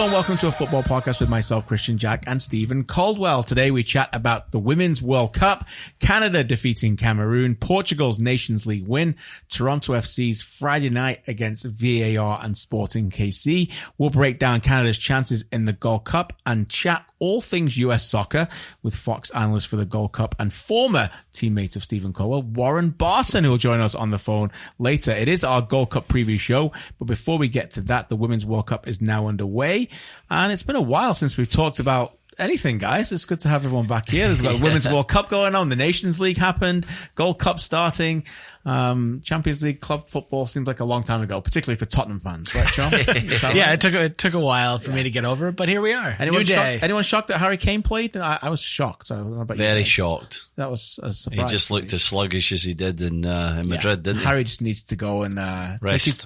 Hello and welcome to a football podcast with myself, Kristian, Jack, and Stephen Caldwell. Today we chat about the Women's World Cup, Canada defeating Cameroon, Portugal's Nations League win, Toronto FC's Friday night against VAR and Sporting KC. We'll break down Canada's chances in the Gold Cup and chat all things US soccer with Fox analyst for the Gold Cup and former teammate of Stephen Caldwell, Warren Barton, who will join us on the phone later. It is our Gold Cup preview show, but before we get to that, the Women's World Cup is now underway, and it's been a while since we've talked about anything, guys. It's good to have everyone back here. There's got the Women's World Cup going on. The Nations League happened. Gold Cup starting. Champions League club football seems like a long time ago, particularly for Tottenham fans, right, Sean? Yeah, it took a while for me to get over it, but here we are. Anyone shocked that Harry Kane played? I was shocked. I don't know about Very you shocked. That was a surprise. He just looked as sluggish as he did in Madrid, didn't he? Harry just needs to go and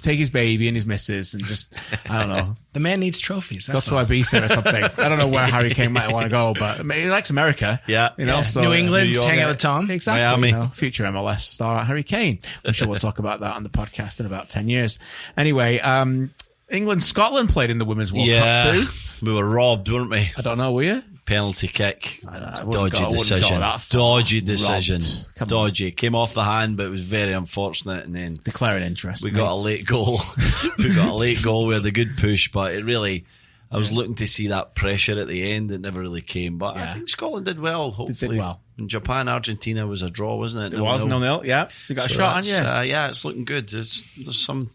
take his baby and his missus and just, I don't know. The man needs trophies. Go to Ibiza or something. I don't know where Harry Kane might want to go, but he likes America. Yeah. You know, so New England, hang out with Tom. Exactly. Miami. You know, future MLS star Harry Kane. I'm sure we'll talk about that on the podcast in about 10 years. Anyway, England-Scotland played in the Women's World Cup too. We were robbed, weren't we? I don't know, were you? Penalty kick. Dodgy decision. Dodgy decision. Come Dodgy. Came off the hand, but it was very unfortunate. And then declaring interest. We got a late goal. We had a good push, but it really, I was looking to see that pressure at the end. It never really came. But I think Scotland did well, hopefully. They did well. And Japan, Argentina was a draw, wasn't it? It was 0-0, yeah. So you got a shot on you. Yeah, it's looking good. There's some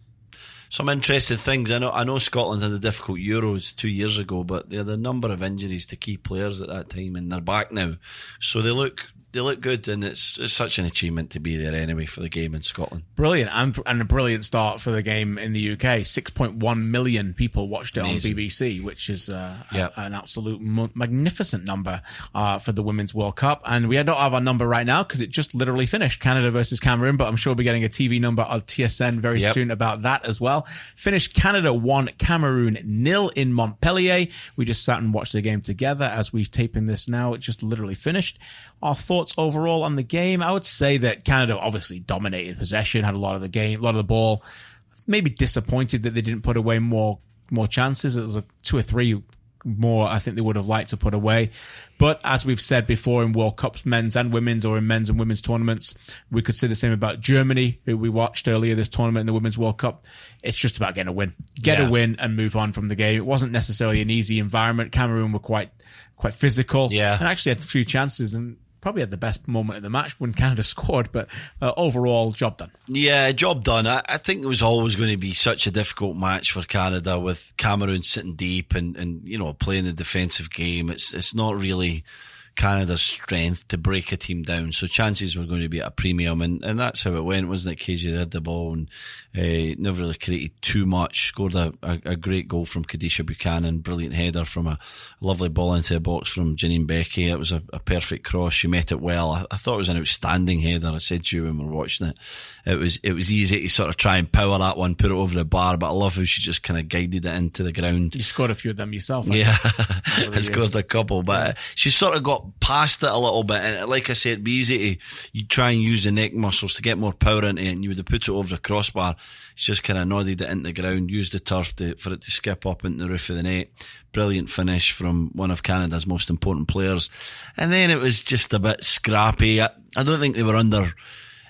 interesting things. I know Scotland had a difficult Euros 2 years ago, but they had a number of injuries to key players at that time, and they're back now. So they look good, and it's such an achievement to be there anyway for the game in Scotland. Brilliant, and a brilliant start for the game in the UK. 6.1 million people watched it Amazing. On BBC, which is an absolute magnificent number for the Women's World Cup. And we don't have our number right now because it just literally finished, Canada versus Cameroon, but I'm sure we'll be getting a TV number on TSN very soon about that as well. Finished Canada 1, Cameroon 0 in Montpellier. We just sat and watched the game together as we're taping this now. It just literally finished. Our thoughts overall on the game, I would say that Canada obviously dominated possession, had a lot of the game, a lot of the ball. Maybe disappointed that they didn't put away more chances. It was 2 or 3 more I think they would have liked to put away. But as we've said before in World Cups, men's and women's, or in men's and women's tournaments, we could say the same about Germany, who we watched earlier this tournament in the Women's World Cup. It's just about getting a win. Get a win and move on from the game. It wasn't necessarily an easy environment. Cameroon were quite physical. Yeah. And actually had a few chances and probably had the best moment of the match when Canada scored, but overall, job done. Yeah, job done. I think it was always going to be such a difficult match for Canada with Cameroon sitting deep and you know, playing the defensive game. It's not really Canada's strength to break a team down, so chances were going to be at a premium, and that's how it went, wasn't it? KJ had the ball and never really created too much. Scored a great goal from Kadisha Buchanan, brilliant header from a lovely ball into the box from Janine Becky. It was a perfect cross. She met it well. I thought it was an outstanding header. I said to you when we were watching it, it was easy to sort of try and power that one, put it over the bar, but I love how she just kind of guided it into the ground. You scored a few of them yourself. Yeah, I scored a couple, but she sort of got past it a little bit, and like I said, it'd be easy you try and use the neck muscles to get more power into it, and you would have put it over the crossbar. She just kind of nodded it into the ground, used the turf for it to skip up into the roof of the net. Brilliant finish from one of Canada's most important players. And then it was just a bit scrappy. I don't think they were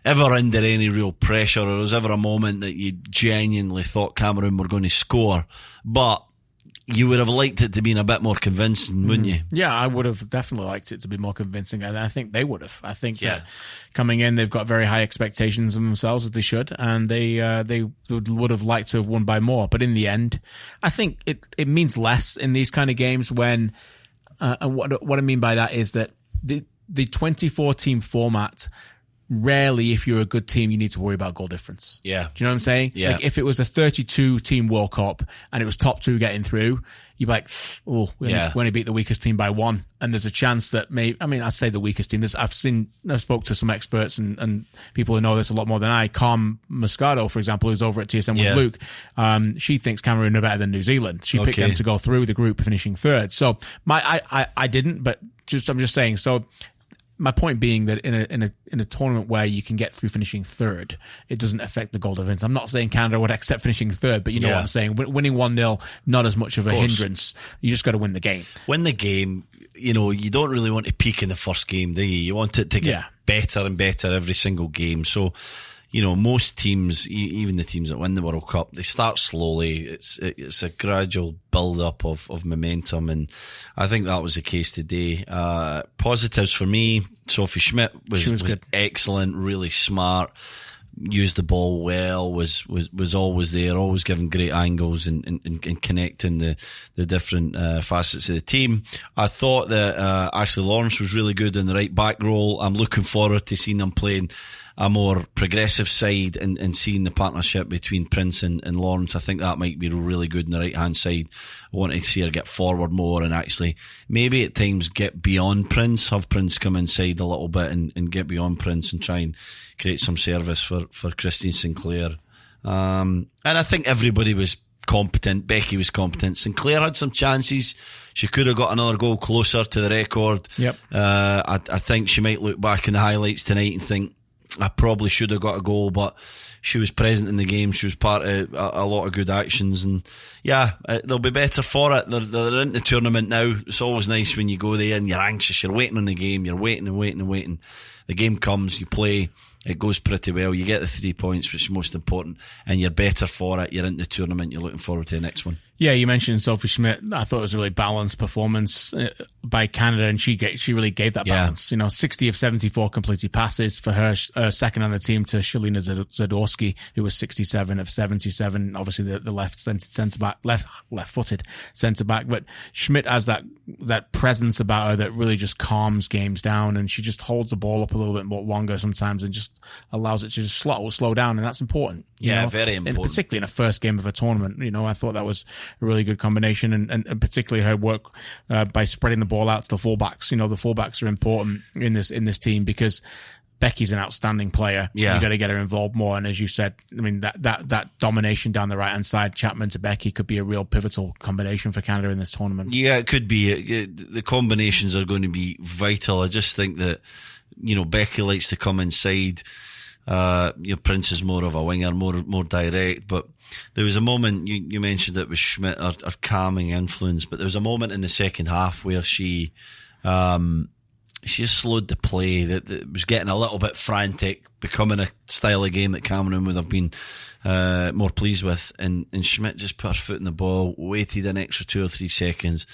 ever under any real pressure, or there was ever a moment that you genuinely thought Cameroon were going to score, but you would have liked it to be a bit more convincing, wouldn't you? Yeah, I would have dedefinitely liked it to be more convincing, and I think they would have. I think that coming in, they've got very high expectations of themselves, as they should, and they would have liked to have won by more. But in the end, I think it means less in these kind of games when, and what I mean by that is that the 24-team format, rarely, if you're a good team, you need to worry about goal difference. Yeah. Do you know what I'm saying? Yeah. Like if it was a 32-team World Cup and it was top 2 getting through, you'd be like, we only beat the weakest team by 1. And there's a chance that I'd say the weakest team. I spoke to some experts and people who know this a lot more than I. Carm Moscato, for example, who's over at TSN with Luke. She thinks Cameroon are better than New Zealand. She picked them to go through the group, finishing 3rd. So I didn't, but I'm just saying. So my point being that in a tournament where you can get through finishing third, it doesn't affect the goal difference. I'm not saying Canada would accept finishing third, but you know what I'm saying. Winning 1-0, not as much of a hindrance. You just got to win the game. Win the game. You know, you don't really want to peak in the first game, do you? You want it to get better and better every single game. So, you know, most teams, even the teams that win the World Cup, they start slowly. It's a gradual build-up of momentum, and I think that was the case today. Positives for me, Sophie Schmidt was excellent, really smart, used the ball well, was always there, always giving great angles and connecting the different facets of the team. I thought that Ashley Lawrence was really good in the right back role. I'm looking forward to seeing them playing a more progressive side and seeing the partnership between Prince and Lawrence. I think that might be really good on the right hand side. I want to see her get forward more and actually maybe at times get beyond Prince, have Prince come inside a little bit and get beyond Prince and try and create some service for Kristian Sinclair. And I think everybody was competent. Becky was competent. Sinclair had some chances. She could have got another goal closer to the record. Yep. I think she might look back in the highlights tonight and think, I probably should have got a goal, but she was present in the game. She was part of a lot of good actions, and they'll be better for it. They're in the tournament now. It's always nice when you go there and you're anxious, you're waiting on the game, you're waiting and waiting and waiting. The game comes, you play, it goes pretty well, you get the 3 points, which is most important, and you're better for it. You're in the tournament, you're looking forward to the next one. Yeah, you mentioned Sophie Schmidt. I thought it was a really balanced performance by Canada, and she really gave that balance. You know, 60 of 74 completed passes for her, second on the team to Shalina Zadorsky, who was 67 of 77. Obviously, the left-footed centre back. But Schmidt has that presence about her that really just calms games down, and she just holds the ball up a little bit more longer sometimes, and just allows it to just slow down, and that's important. You know? Very important. And particularly in a first game of a tournament. You know, I thought that was a really good combination, and particularly her work by spreading the ball out to the fullbacks. You know, the fullbacks are important in this team because Becky's an outstanding player. Yeah. You got to get her involved more. And as you said, I mean, that domination down the right hand side, Chapman to Becky, could be a real pivotal combination for Canada in this tournament. Yeah, it could be. The combinations are going to be vital. I just think that, you know, Becky likes to come inside. Prince is more of a winger, more direct, but there was a moment, you mentioned it was Schmidt, her calming influence, but there was a moment in the second half where she just slowed the play, that was getting a little bit frantic, becoming a style of game that Cameroon would have been more pleased with, and Schmidt just put her foot in the ball, waited an extra 2 or 3 seconds,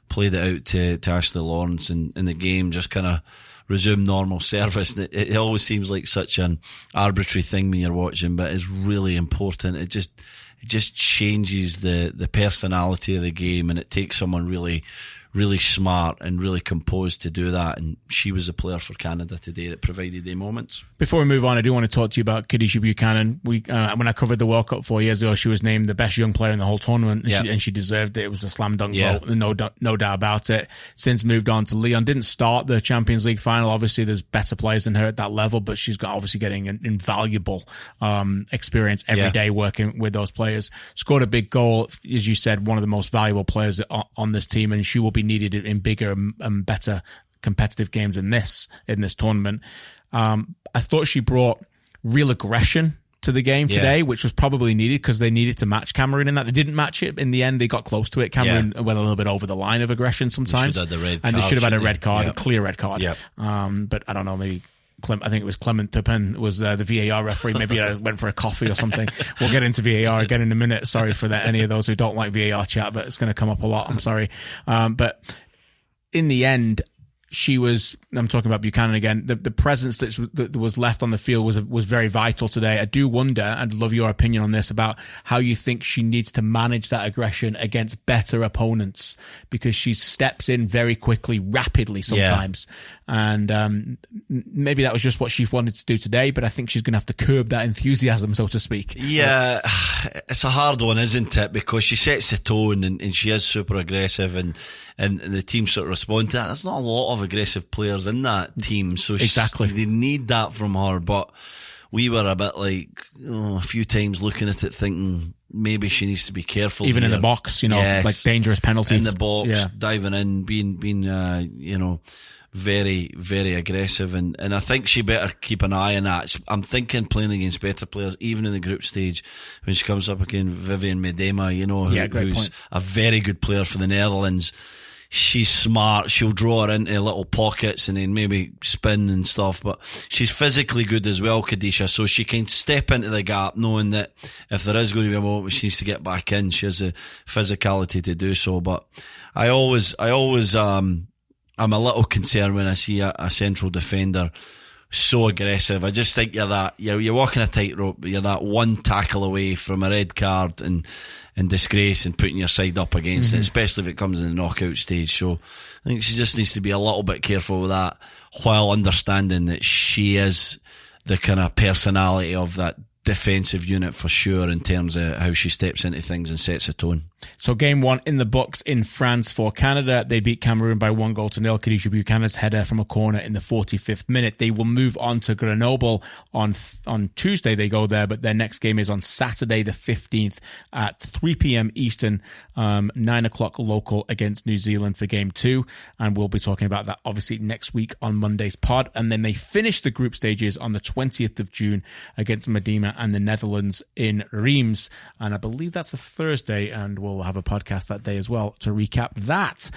played it out to Ashley Lawrence, and the game just kind of resume normal service. It always seems like such an arbitrary thing when you're watching, but it's really important. It just changes the personality of the game, and it takes someone really, really smart and really composed to do that. And she was a player for Canada today that provided the moments. Before we move on, I do want to talk to you about Khadija Buchanan. When I covered the World Cup 4 years ago, she was named the best young player in the whole tournament, and she deserved it. It was a slam dunk vote, no doubt about it. Since moved on to Lyon, didn't start the Champions League final. Obviously, there's better players than her at that level, but she's obviously getting an invaluable experience every day working with those players. Scored a big goal, as you said, one of the most valuable players on this team, and she will be needed in bigger and better competitive games in this tournament. I thought she brought real aggression to the game today, which was probably needed because they needed to match Cameroon in that. They didn't match it in the end. They got close to it. Cameroon went a little bit over the line of aggression sometimes. They should have had a red card, a clear red card. But I don't know, maybe I think it was Clement Turpin was the VAR referee. Maybe I went for a coffee or something. We'll get into VAR again in a minute. Sorry for that. Any of those who don't like VAR chat, but it's going to come up a lot. I'm sorry. But in the end, I'm talking about Buchanan again, the presence that was left on the field was very vital today. I do wonder, and love your opinion on this, about how you think she needs to manage that aggression against better opponents, because she steps in very quickly, rapidly sometimes. And maybe that was just what she wanted to do today, but I think she's going to have to curb that enthusiasm, so to speak. Yeah, it's a hard one, isn't it? Because she sets the tone and she is super aggressive, and the team sort of respond to that. There's not a lot of aggressive players in that team, so they need that from her. But we were a bit like a few times looking at it thinking maybe she needs to be careful. Even in the box, like dangerous penalty. In the box, diving in, being very, very aggressive, and I think she better keep an eye on that. I'm thinking playing against better players, even in the group stage, when she comes up against Vivian Miedema, who's a very good player for the Netherlands. She's smart. She'll draw her into little pockets and then maybe spin and stuff, but she's physically good as well, Kadisha, so she can step into the gap knowing that if there is going to be a moment she needs to get back in, she has the physicality to do so. But I'm a little concerned when I see a central defender so aggressive. I just think you're walking a tightrope. You're that one tackle away from a red card and disgrace and putting your side up against it, especially if it comes in the knockout stage. So I think she just needs to be a little bit careful with that, while understanding that she is the kind of personality of that defensive unit for sure, in terms of how she steps into things and sets a tone. So game one in the books in France for Canada. They beat Cameroon by 1-0. Khadija Buchanan's header from a corner in the 45th minute. They will move on to Grenoble on Tuesday. They go there, but their next game is on Saturday the 15th at 3 p.m. Eastern, 9 o'clock local against New Zealand for game two. And we'll be talking about that obviously next week on Monday's pod. And then they finish the group stages on the 20th of June against Medina and the Netherlands in Reims. And I believe that's a Thursday, and we'll have a podcast that day as well to recap that.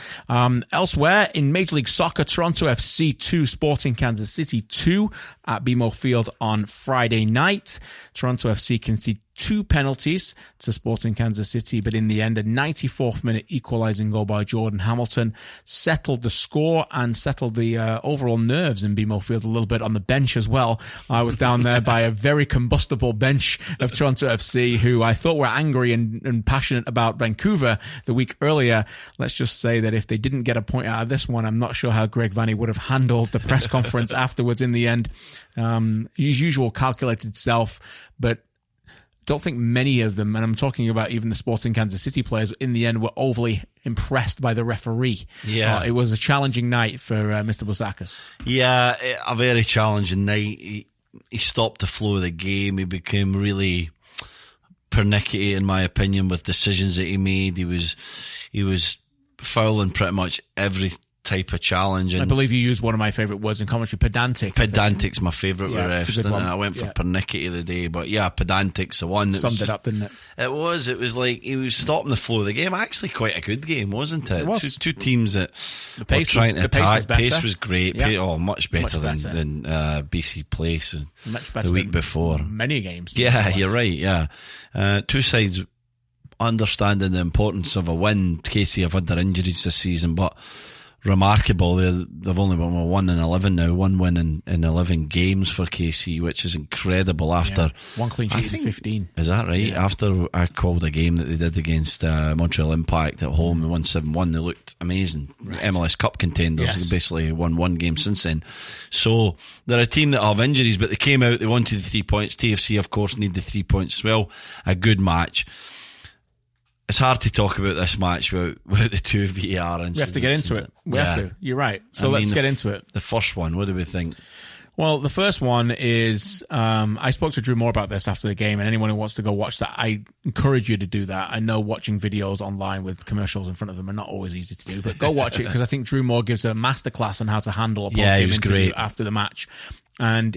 Elsewhere in Major League Soccer, Toronto FC 2, Sporting Kansas City 2 at BMO Field on Friday night. Toronto FC conceded 2 penalties to Sporting Kansas City, but in the end, a 94th minute equalising goal by Jordan Hamilton settled the score and settled the overall nerves in BMO Field a little bit on the bench as well. I was down there by a very combustible bench of Toronto FC, who I thought were angry and passionate about Vancouver the week earlier. Let's just say that if they didn't get a point out of this one, I'm not sure how Greg Vanney would have handled the press conference afterwards in the end. His usual calculated self, but don't think many of them, and I'm talking about even the Sporting Kansas City players, in the end were overly impressed by the referee. Yeah. It was a challenging night for Mr. Bouzakas. Yeah, a very challenging night. He stopped the flow of the game. He became really pernickety, in my opinion, with decisions that he made. He was fouling pretty much every type of challenge. And I believe you used one of my favourite words in commentary, pedantic. Pedantic's my favourite word. I went for pernickety the day, but yeah, pedantic's the one that summed it up, didn't it? It was like he was stopping the flow of the game. Actually, quite a good game, wasn't it? It was. Two teams that were trying to attack. Pace was great. Yeah. Much better than BC Place much better the week before. Many games. Yeah, you're right. Yeah, two sides understanding the importance of a win. KC have had their injuries this season, but remarkable. They've only won 1-11 now, one win in 11 games for KC, which is incredible. After one clean sheet in 15. Is that right? Yeah. After I called a game that they did against Montreal Impact at home, they won 7-1. They looked amazing. Right. MLS Cup contenders. Yes. They basically won one game since then. So they're a team that have injuries, but they came out, they wanted the 3 points. TFC, of course, need the 3 points as well. A good match. It's hard to talk about this match without the two VAR incidents. We have to get into it. We have to. You're right. So let's get into it. The first one, what do we think? Well, the first one is, I spoke to Drew Moore about this after the game, and anyone who wants to go watch that, I encourage you to do that. I know watching videos online with commercials in front of them are not always easy to do, but go watch it, because I think Drew Moore gives a masterclass on how to handle a post-game interview after the match. And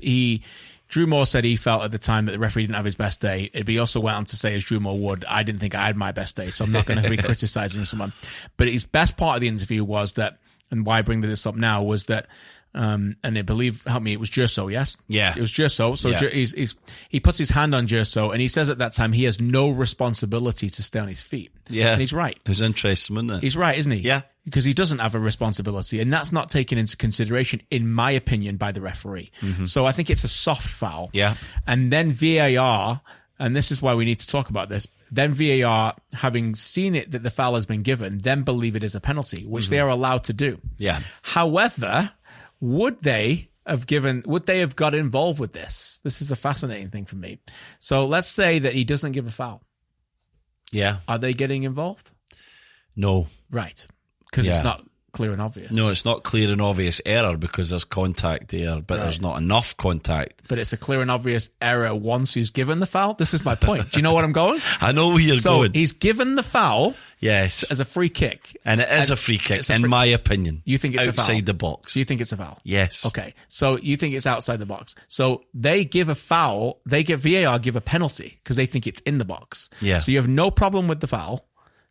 Drew Moore said he felt at the time that the referee didn't have his best day. He also went on to say, as Drew Moore would, I didn't think I had my best day, so I'm not going to be criticising someone. But his best part of the interview was that, and why I bring this up now, was that, and I believe, help me, it was Gerso, yes? Yeah. It was Gerso. So yeah. He puts his hand on Gerso, and he says at that time he has no responsibility to stay on his feet. Yeah. And he's right. It was interesting, wasn't it? He's right, isn't he? Yeah. Because he doesn't have a responsibility, and that's not taken into consideration, in my opinion, by the referee. Mm-hmm. So I think it's a soft foul. Yeah. And then VAR, and this is why we need to talk about this, then VAR, having seen it that the foul has been given, then believe it is a penalty, which they are allowed to do. Yeah. However, would they have got involved with this? This is a fascinating thing for me. So let's say that he doesn't give a foul. Yeah. Are they getting involved? No. Right. Because it's not clear and obvious. No, it's not clear and obvious error because there's contact there, but there's not enough contact. But it's a clear and obvious error once he's given the foul. This is my point. Do you know what I'm going? I know where you're going. So he's given the foul. Yes. As a free kick. And it is a free kick, in my opinion. You think it's a foul? Outside the box. You think it's a foul? Yes. Okay. So you think it's outside the box. So they give a foul. VAR give a penalty because they think it's in the box. Yeah. So you have no problem with the foul.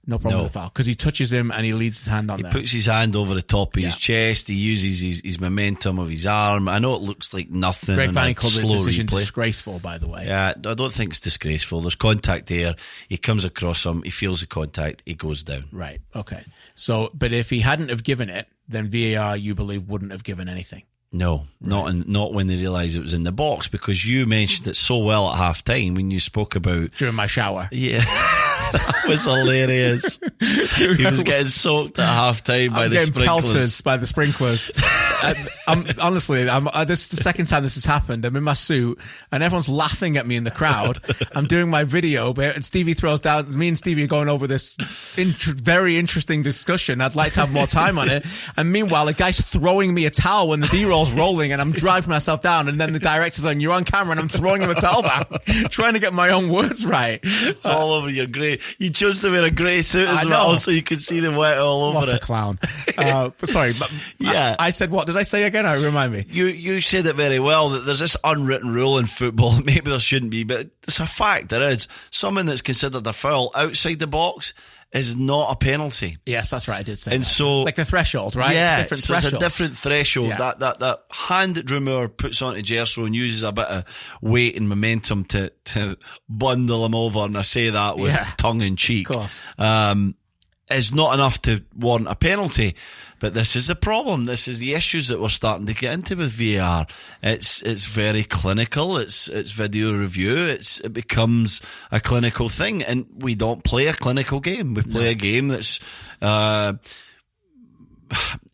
No problem with the foul because he touches him and he leads his hand on there. He puts his hand over the top of his chest. He uses his momentum of his arm. I know it looks like nothing. Greg Vanny called the decision replay. Disgraceful, by the way. Yeah, I don't think it's disgraceful. There's contact there. He comes across him. He feels the contact. He goes down. Right. Okay. So, but if he hadn't have given it, then VAR, you believe, wouldn't have given anything. No, not when they realised it was in the box, because you mentioned it so well at half time when you spoke about during my shower. Yeah. That was hilarious. He was getting soaked at half time by the sprinklers. By the sprinklers. Honestly, this is the second time this has happened. I'm in my suit and everyone's laughing at me in the crowd. I'm doing my video, and Stevie throws down. Me and Stevie are going over this very interesting discussion. I'd like to have more time on it. And meanwhile, a guy's throwing me a towel when the B-roll's rolling, and I'm driving myself down. And then the director's like, "You're on camera," and I'm throwing him a towel back, trying to get my own words right. It's all over your grey. You chose to wear a grey suit as well, so you could see the wet all over What it. A clown. Sorry, but yeah. I said, what did I say again? Remind me. You said it very well, that there's this unwritten rule in football. Maybe there shouldn't be, but it's a fact. There is. Someone that's considered a foul outside the box is not a penalty. Yes, that's right. I did say and that. So, it's like the threshold, right? Yeah, it's it's a different threshold. Yeah. That hand that Drew Moore puts onto Gerso and uses a bit of weight and momentum to bundle him over, and I say that with tongue in cheek. Of course. Is not enough to warrant a penalty. But this is the problem. This is the issues that we're starting to get into with VAR. It's very clinical. It's video review. It becomes a clinical thing, and we don't play a clinical game. We play a game that's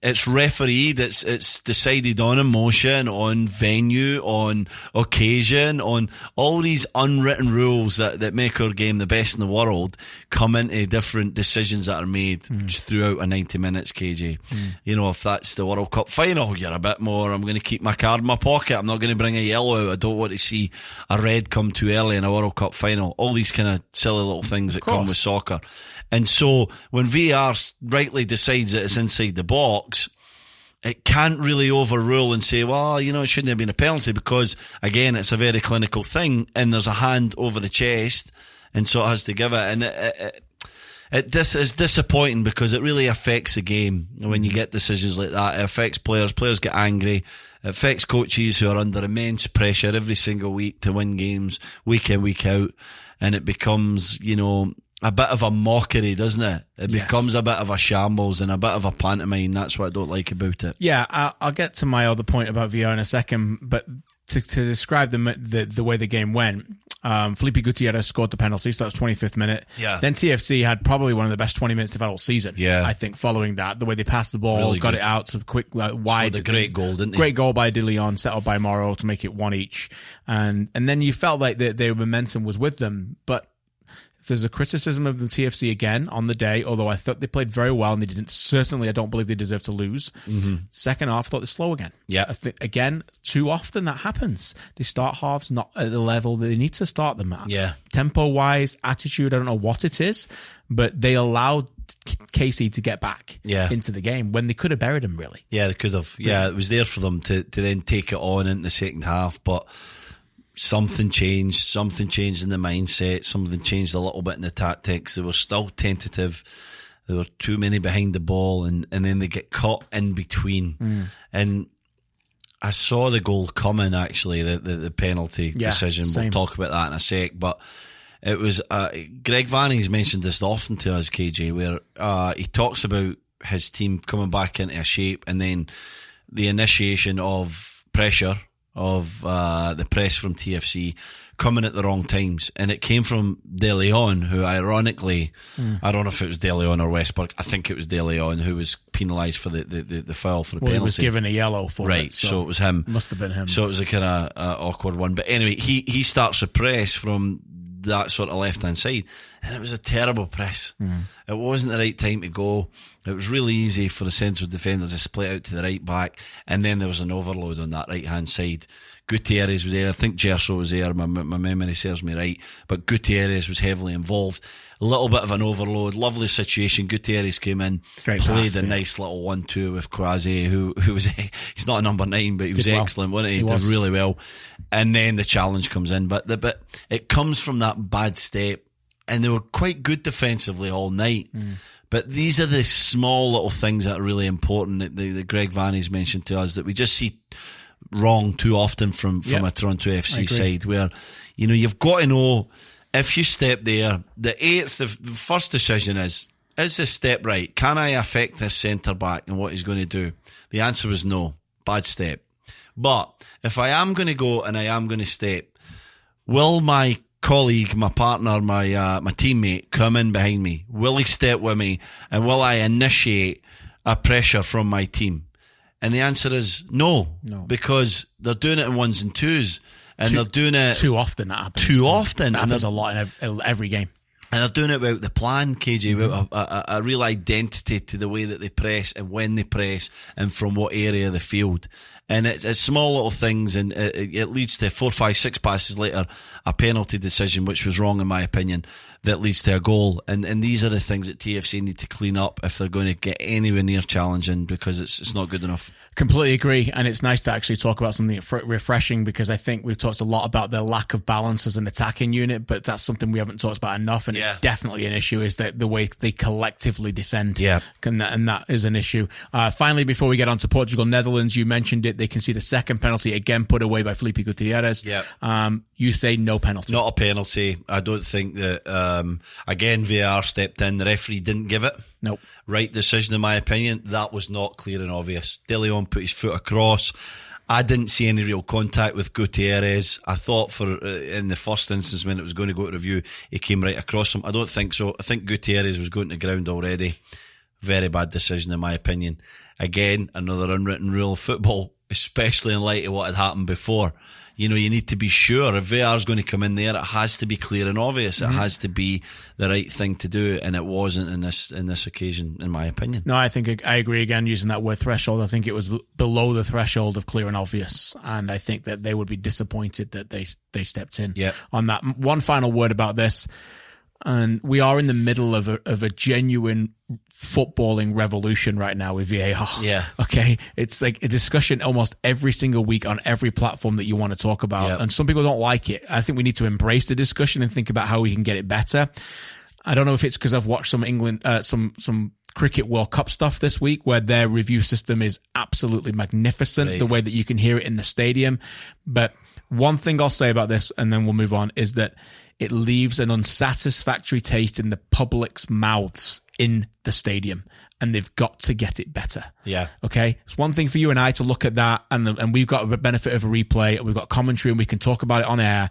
it's refereed, it's decided on emotion, on venue, on occasion, on all these unwritten rules that make our game the best in the world come into different decisions that are made throughout a 90 minutes, KJ. You know, if that's the World Cup final, you're a bit more, I'm going to keep my card in my pocket, I'm not going to bring a yellow out, I don't want to see a red come too early in a World Cup final. All these kind of silly little things that come with soccer. And so when VAR rightly decides that it's inside the box, it can't really overrule and say, well, you know, it shouldn't have been a penalty, because, again, it's a very clinical thing and there's a hand over the chest, and so it has to give it. And it is disappointing because it really affects the game when you get decisions like that. It affects players. Players get angry. It affects coaches who are under immense pressure every single week to win games, week in, week out. And it becomes, you know, a bit of a mockery, doesn't it? It becomes a bit of a shambles and a bit of a pantomime. That's what I don't like about it. Yeah, I'll get to my other point about VAR in a second, but to describe the way the game went, Felipe Gutierrez scored the penalty, so that was 25th minute. Yeah. Then TFC had probably one of the best 20 minutes they've had all season. Yeah. I think following that, the way they passed the ball, really got good. it out, so quick, wide. Scored a great goal, didn't they? Great goal by De Leon, set up by Morrow to make it one each. And then you felt like their momentum was with them, but if there's a criticism of the TFC again on the day, although I thought they played very well and they didn't, certainly I don't believe they deserve to lose. Second half, I thought they're slow again. Yeah. I think, again, too often that happens. They start halves not at the level that they need to start them at. Yeah. Tempo-wise, attitude, I don't know what it is, but they allowed KC to get back into the game when they could have buried them, really. Yeah, they could have. Yeah, it was there for them to then take it on in the second half, but something changed in the mindset, something changed a little bit in the tactics. They were still tentative. There were too many behind the ball, and then they get caught in between. And I saw the goal coming, actually, the penalty decision. Same. We'll talk about that in a sec, but it was Greg Vanny's mentioned this often to us, KJ, where he talks about his team coming back into a shape, and then the initiation of pressure of the press from TFC coming at the wrong times, and it came from De Leon, who ironically, I don't know if it was De Leon or Westberg, I think it was De Leon who was penalised for the foul for the penalty. He was given a yellow for it. Right, so it was him. Must have been him. So it was a kind of awkward one. But anyway, he starts a press from that sort of left-hand side, and it was a terrible press. It wasn't the right time to go. It was really easy for the central defenders to split out to the right back, and then there was an overload on that right hand side. Gutierrez was there. I think Gerso was there. My memory serves me right, but Gutierrez was heavily involved. A little bit of an overload. Lovely situation. Gutierrez came in, played a nice little 1-2 with Kwasi, who was, he's not a number 9, but he was excellent, wasn't he? He did really well. And then the challenge comes in, but it comes from that bad step, and they were quite good defensively all night. But these are the small little things that are really important that Greg Vanny's mentioned to us, that we just see wrong too often from a Toronto FC side, where, you know, you've got to know, if you step there, the first decision is this step right? Can I affect this centre back and what he's going to do? The answer was no. Bad step. But if I am going to go and I am going to step, will my colleague, my partner, my teammate come in behind me? Will he step with me? And will I initiate a pressure from my team? And the answer is no, because they're doing it in ones and twos, and they're doing it too often. That happens That happens a lot in every game. And they're doing it without the plan, KJ, without a real identity to the way that they press and when they press and from what area of the field. And it's small little things, and it leads to 4, 5, 6 passes later, a penalty decision, which was wrong in my opinion, that leads to a goal. And these are the things that TFC need to clean up if they're going to get anywhere near challenging, because it's not good enough. Completely agree, and it's nice to actually talk about something refreshing, because I think we've talked a lot about their lack of balance as an attacking unit, but that's something we haven't talked about enough, and it's definitely an issue, is that the way they collectively defend. And that is an issue. Finally, before we get on to Portugal, Netherlands, you mentioned it, they concede a second penalty, again put away by Felipe Gutierrez. You say no penalty. Not a penalty. I don't think that, again, VAR stepped in, the referee didn't give it. Nope. Right decision in my opinion. That was not clear and obvious. De Leon put his foot across. I didn't see any real contact with Gutierrez. I thought in the first instance when it was going to go to review, he came right across him. I don't think so. I think Gutierrez was going to ground already. Very bad decision in my opinion. Again, another unwritten rule of football, especially in light of what had happened before. You know, you need to be sure if VAR is going to come in there, it has to be clear and obvious. It has to be the right thing to do, and it wasn't in this occasion, in my opinion. No, I think I agree again using that word threshold. I think it was below the threshold of clear and obvious, and I think that they would be disappointed that they stepped in on that. One final word about this, and we are in the middle of a genuine footballing revolution right now with VAR. Okay. It's like a discussion almost every single week on every platform that you want to talk about. And some people don't like it. I think we need to embrace the discussion and think about how we can get it better. I don't know if it's because I've watched some England, some Cricket World Cup stuff this week where their review system is absolutely magnificent. The way that you can hear it in the stadium. But one thing I'll say about this, and then we'll move on, is that it leaves an unsatisfactory taste in the public's mouths in the stadium, and they've got to get it better. Okay? It's one thing for you and I to look at that, and we've got the benefit of a replay, and we've got commentary, and we can talk about it on air.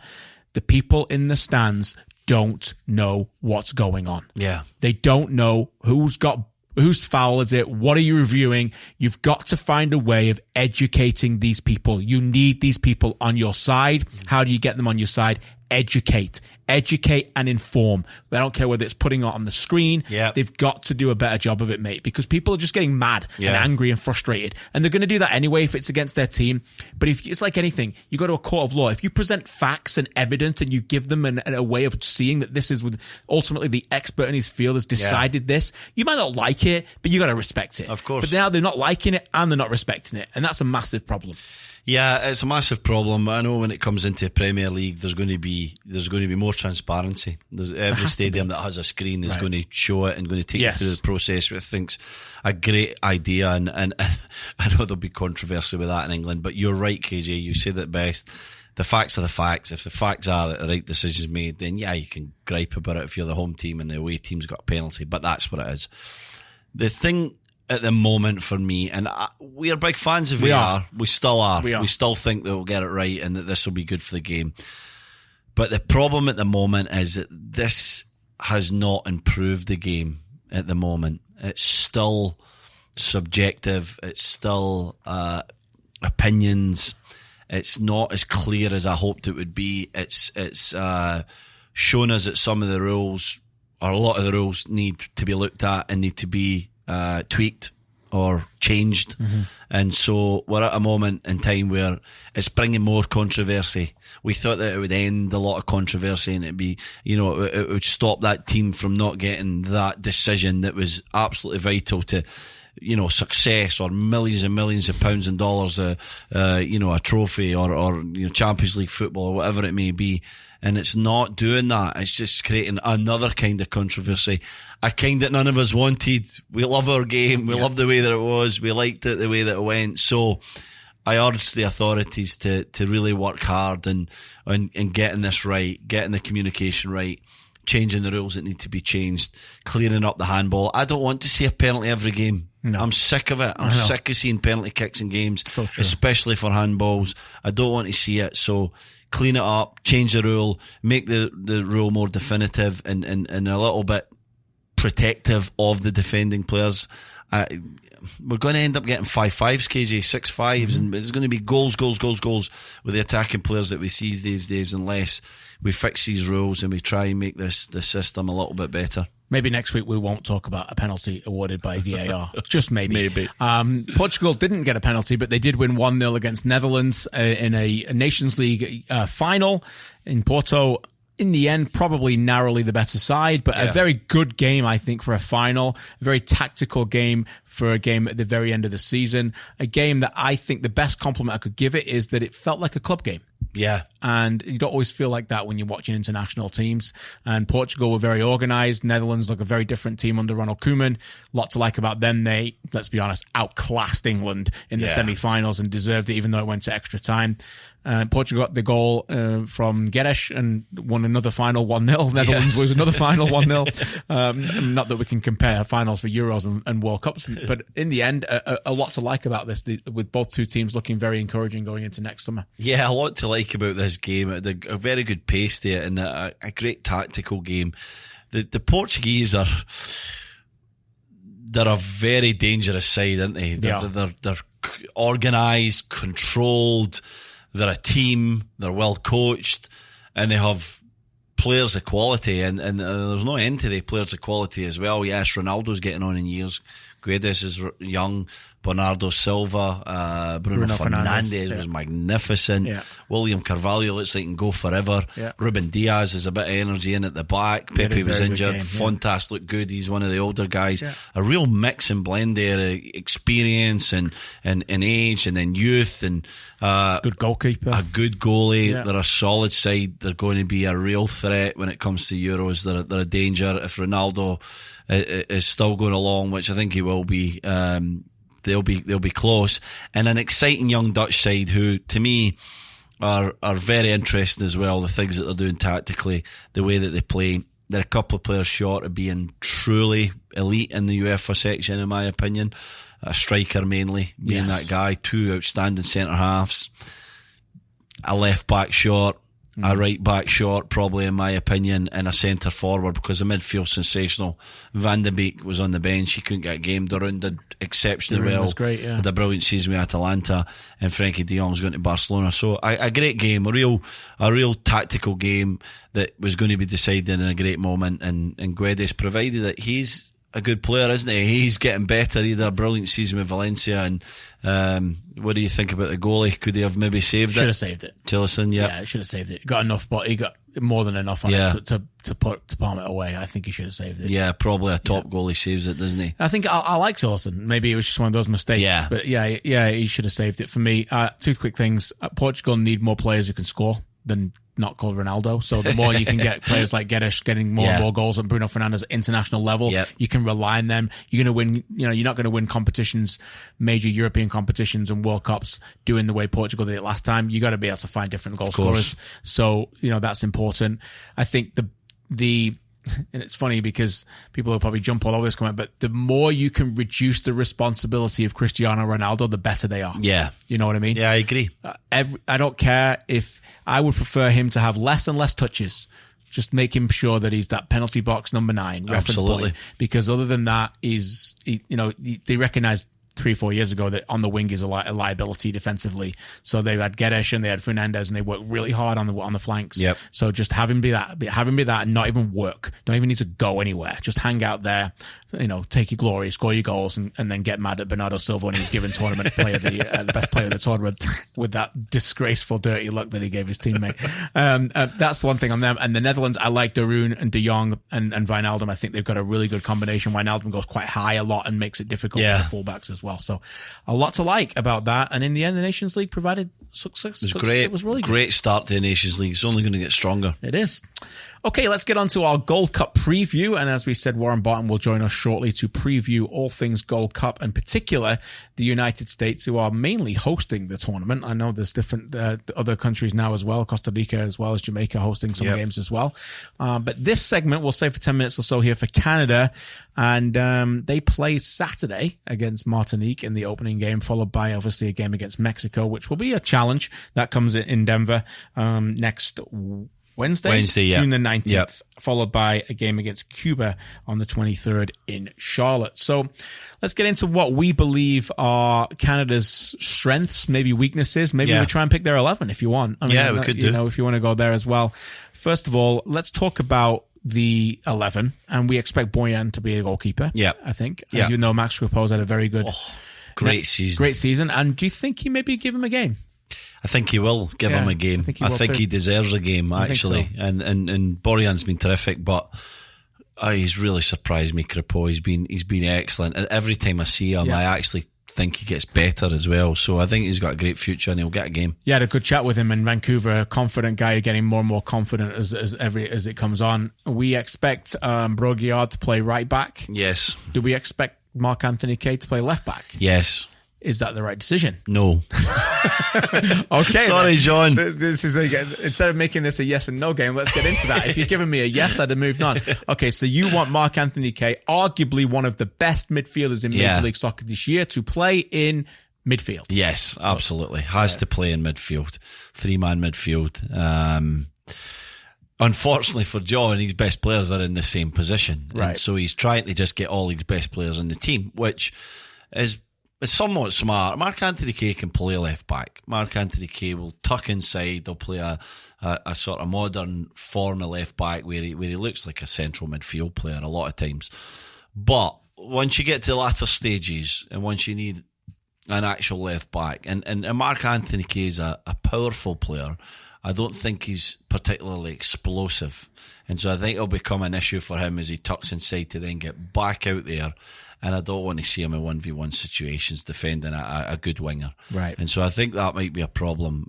The people in the stands don't know what's going on. They don't know whose foul is it? What are you reviewing? You've got to find a way of educating these people. You need these people on your side. How do you get them on your side? Educate and inform. I don't care whether it's putting it on the screen. They've got to do a better job of it, mate, because people are just getting mad and angry and frustrated, and they're going to do that anyway if it's against their team. But if it's like anything, you go to a court of law. If you present facts and evidence and you give them a way of seeing that this is with ultimately the expert in his field has decided this, you might not like it, but you got to respect it. Of course. But now they're not liking it and they're not respecting it, and that's a massive problem. Yeah, it's a massive problem. I know when it comes into Premier League, there's going to be more transparency. There's every stadium that has a screen is going to show it and going to take you through the process, which I think's a great idea. And I know there'll be controversy with that in England, but you're right, KJ. You said it best. The facts are the facts. If the facts are that the right decision's made, then you can gripe about it if you're the home team and the away team's got a penalty. But that's what it is. The thing at the moment for me, and we are big fans of VAR. We still are. We still think that we'll get it right and that this will be good for the game. But the problem at the moment is that this has not improved the game at the moment. It's still subjective. It's still opinions. It's not as clear as I hoped it would be. It's shown us that some of the rules or a lot of the rules need to be looked at and need to be tweaked or changed. And so we're at a moment in time where it's bringing more controversy. We thought that it would end a lot of controversy and it'd be, it would stop that team from not getting that decision that was absolutely vital to, success, or millions and millions of pounds and dollars, a trophy or Champions League football or whatever it may be. And it's not doing that. It's just creating another kind of controversy, a kind that none of us wanted. We love our game. We love the way that it was. We liked it the way that it went. So I urge the authorities to really work hard and getting this right, getting the communication right, changing the rules that need to be changed, clearing up the handball. I don't want to see a penalty every game. No. I'm sick of it. I'm sick of seeing penalty kicks in games, especially for handballs. I don't want to see it. So clean it up, change the rule, make the rule more definitive and a little bit protective of the defending players. We're going to end up getting 5-5s, KJ, 6-5s, and it's going to be goals with the attacking players that we see these days, unless we fix these rules and we try and make the system a little bit better. Maybe next week we won't talk about a penalty awarded by VAR. Just maybe. Portugal didn't get a penalty, but they did win 1-0 against Netherlands in a Nations League final in Porto. In the end, probably narrowly the better side, but a very good game, I think, for a final. A very tactical game for a game at the very end of the season. A game that I think the best compliment I could give it is that it felt like a club game. Yeah. And you don't always feel like that when you're watching international teams. And Portugal were very organised. Netherlands look a very different team under Ronald Koeman. Lot to like about them. They, let's be honest, outclassed England in the semi-finals and deserved it, even though it went to extra time. Portugal got the goal from Guedes and won another final 1-0. Netherlands lose another final 1-0. Not that we can compare finals for Euros and World Cups, but in the end, a lot to like about this, with both two teams looking very encouraging going into next summer. Yeah, a lot to like about this game. A very good pace to it and a great tactical game. The Portuguese they're a very dangerous side, aren't they? They're organised, controlled. They're a team, they're well coached, and they have players of quality, and there's no end to the players of quality as well. Yes, Ronaldo's getting on in years. Guedes is young. Bernardo Silva, Bruno Fernandes was magnificent. Yeah. William Carvalho looks like he can go forever. Yeah. Ruben Diaz has a bit of energy in at the back. Pepe was injured. Fontas looked good. He's one of the older guys. Yeah. A real mix and blend there, experience and age, and then youth, and good goalkeeper, a good goalie. Yeah. They're a solid side. They're going to be a real threat when it comes to Euros. They're a danger. If Ronaldo is still going along, which I think he will be, they'll be close, and an exciting young Dutch side who, to me, are very interesting as well. The things that they're doing tactically, the way that they play. They're a couple of players short of being truly elite in the UEFA section, in my opinion. A striker mainly being that guy. Two outstanding centre halves. A left back short. A right back short, probably, in my opinion, and a centre forward, because the midfield's sensational. Van de Beek was on the bench. He couldn't get a game. Darun did exceptionally well. Was great, yeah. Had a brilliant season with Atalanta, and Frankie de Jong's going to Barcelona. So a great game, a real tactical game that was going to be decided in a great moment, and Guedes provided it. He's a good player, isn't he? He's getting better. He had a brilliant season with Valencia. And what do you think about the goalie? Could he have maybe saved it? Should have saved it. Tillison, yeah, should have saved it. Got enough, but he got more than enough on it to palm it away. I think he should have saved it. Yeah, probably a top goalie saves it, doesn't he? I think I like Tillison. Maybe it was just one of those mistakes. Yeah. But yeah, he should have saved it. For me, two quick things. Portugal need more players who can score than not called Ronaldo. So the more you can get players like Guedes getting more and more goals, and Bruno Fernandes at international level, you can rely on them. You're going to win, you're not going to win competitions, major European competitions and World Cups doing the way Portugal did it last time. You got to be able to find different goal scorers. So, that's important. I think and it's funny because people will probably jump all over this comment, but the more you can reduce the responsibility of Cristiano Ronaldo, the better they are. Yeah. You know what I mean? Yeah, I agree. I don't care if I would prefer him to have less and less touches. Just make him sure that he's that penalty box number 9 reference point. Because other than that, they recognise 3-4 years ago that on the wing is a liability defensively. So they had Guedes and they had Fernandez, and they worked really hard on the flanks. Yep. So just have him be that, and not even work. Don't even need to go anywhere. Just hang out there, take your glory, score your goals, and then get mad at Bernardo Silva when he's given tournament player the best player of the tournament with that disgraceful dirty look that he gave his teammate. That's one thing on them. And the Netherlands, I like De Roon and De Jong and Wijnaldum. I think they've got a really good combination. Wijnaldum goes quite high a lot and makes it difficult for the fullbacks as well. So a lot to like about that. And in the end, the Nations League provided success. It was great. It was really great start to the Nations League. It's only going to get stronger. It is. Okay, let's get on to our Gold Cup preview. And as we said, Warren Barton will join us shortly to preview all things Gold Cup, in particular the United States, who are mainly hosting the tournament. I know there's different other countries now as well, Costa Rica as well as Jamaica hosting some games as well. But this segment we'll save for 10 minutes or so here for Canada. And they play Saturday against Martinique in the opening game, followed by obviously a game against Mexico, which will be a challenge that comes in Denver next Wednesday, June the 19th, followed by a game against Cuba on the 23rd in Charlotte. So let's get into what we believe are Canada's strengths, maybe weaknesses. Maybe we try and pick their 11 if you want. I mean, we could do. If you want to go there as well. First of all, let's talk about the 11, and we expect Boyan to be a goalkeeper. Yeah, I think. Yeah. Even though Max Rapo's had a very good, great season. And do you think he maybe give him a game? I think he will give him a game. I think he deserves a game, actually. So. And Borjan's been terrific, but he's really surprised me, Crepeau. He's been excellent. And every time I see him, I actually think he gets better as well. So I think he's got a great future and he'll get a game. Yeah, I had a good chat with him in Vancouver. A confident guy, getting more and more confident as it comes on. We expect Broguillard to play right back. Yes. Do we expect Marc-Anthony Kaye to play left back? Yes. Is that the right decision? No. Okay. Sorry, John. This is instead of making this a yes and no game, let's get into that. If you'd given me a yes, I'd have moved on. Okay, so you want Marc-Anthony Kaye, arguably one of the best midfielders in Major League Soccer this year, to play in midfield. Yes, absolutely. Has to play in midfield. 3-man midfield. Unfortunately for John, his best players are in the same position. Right. And so he's trying to just get all his best players in the team, which is somewhat smart. Marc-Anthony Kaye can play left back. Marc-Anthony Kaye will tuck inside. They'll play a sort of modern form of left back where he looks like a central midfield player a lot of times. But once you get to the latter stages and once you need an actual left back, and Marc-Anthony Kaye is a powerful player, I don't think he's particularly explosive. And so I think it'll become an issue for him as he tucks inside to then get back out there. And I don't want to see him in 1v1 situations defending a good winger. Right. And so I think that might be a problem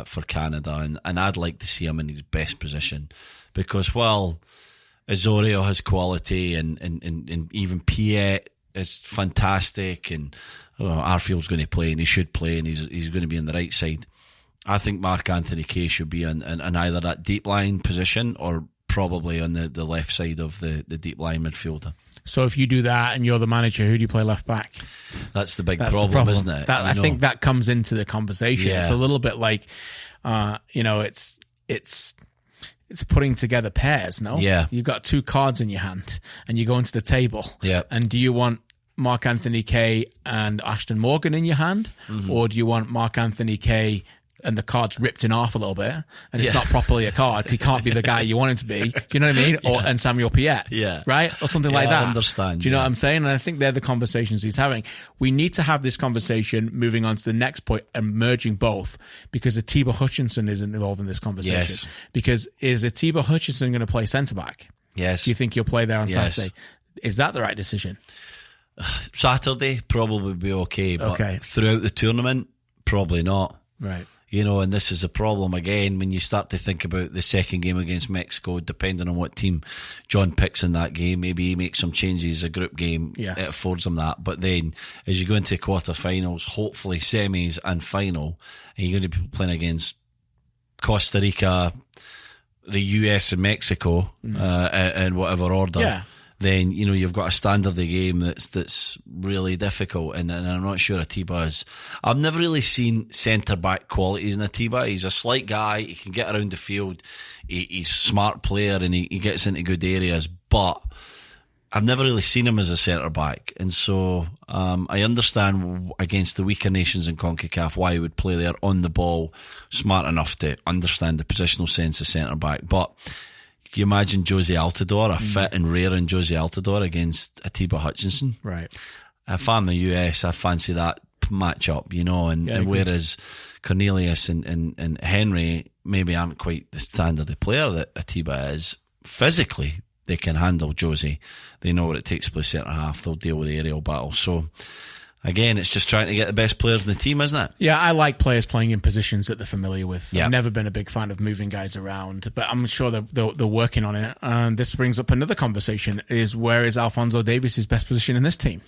for Canada. And I'd like to see him in his best position. Because while Osorio has quality and even Piet is fantastic and Arfield's going to play and he should play and he's going to be on the right side, I think Marc-Anthony Kaye should be in either that deep line position or probably on the left side of the deep line midfielder. So if you do that and you're the manager, who do you play left back? That's the big problem, isn't it? I think that comes into the conversation. Yeah. It's a little bit like, it's putting together pairs, no? Yeah. You've got two cards in your hand and you go into the table. Yeah. And do you want Marc-Anthony Kaye and Ashton Morgan in your hand? Mm-hmm. Or do you want Marc-Anthony Kaye and the card's ripped in half a little bit and it's not properly a card? He can't be the guy you want him to be. You know what I mean? And Samuel Piet. Yeah. Right? Or something like that. I understand. Do you know what I'm saying? And I think they're the conversations he's having. We need to have this conversation moving on to the next point and merging both, because Atiba Hutchinson isn't involved in this conversation. Yes. Because is Atiba Hutchinson going to play centre back? Yes. Do you think he'll play there on Saturday? Is that the right decision? Saturday probably be okay, but throughout the tournament, probably not. Right. And this is a problem again when you start to think about the second game against Mexico, depending on what team John picks in that game. Maybe he makes some changes, a group game, it affords him that. But then as you go into quarterfinals, hopefully semis and final, and you're going to be playing against Costa Rica, the US and Mexico, in whatever order, then, you've got a standard of the game that's really difficult. And I'm not sure Atiba is. I've never really seen centre-back qualities in Atiba. He's a slight guy. He can get around the field. He's a smart player and he gets into good areas. But I've never really seen him as a centre-back. And so I understand against the weaker nations in CONCACAF why he would play there on the ball, smart enough to understand the positional sense of centre-back. But can you imagine Josie Altidore, a fit and raring Josie Altidore against Atiba Hutchinson? Right. If I'm the US, I fancy that match-up, and whereas Cornelius and Henry maybe aren't quite the standard of player that Atiba is, physically they can handle Josie. They know what it takes to play centre half. They'll deal with the aerial battle. So again, it's just trying to get the best players in the team, isn't it? Yeah, I like players playing in positions that they're familiar with. Yeah. I've never been a big fan of moving guys around, but I'm sure they're working on it. And this brings up another conversation: is where is Alphonso Davies' best position in this team?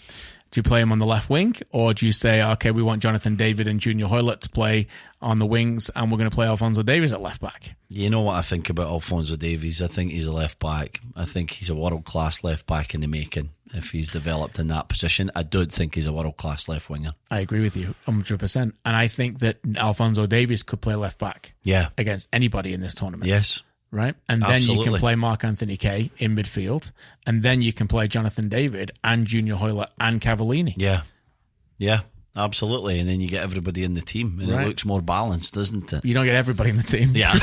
Do you play him on the left wing, or do you say, okay, we want Jonathan David and Junior Hoylett to play on the wings, and we're going to play Alphonso Davies at left back? You know what I think about Alphonso Davies? I think he's a left back. I think he's a world-class left back in the making. If he's developed in that position, I do think he's a world-class left winger. I agree with you 100%. And I think that Alphonso Davies could play left back against anybody in this tournament. Yes. Right? And then you can play Mark Anthony Kaye in midfield, and then you can play Jonathan David and Junior Hoylett and Cavallini. Yeah, absolutely. And then you get everybody in the team, and it looks more balanced, doesn't it? You don't get everybody in the team. Yeah.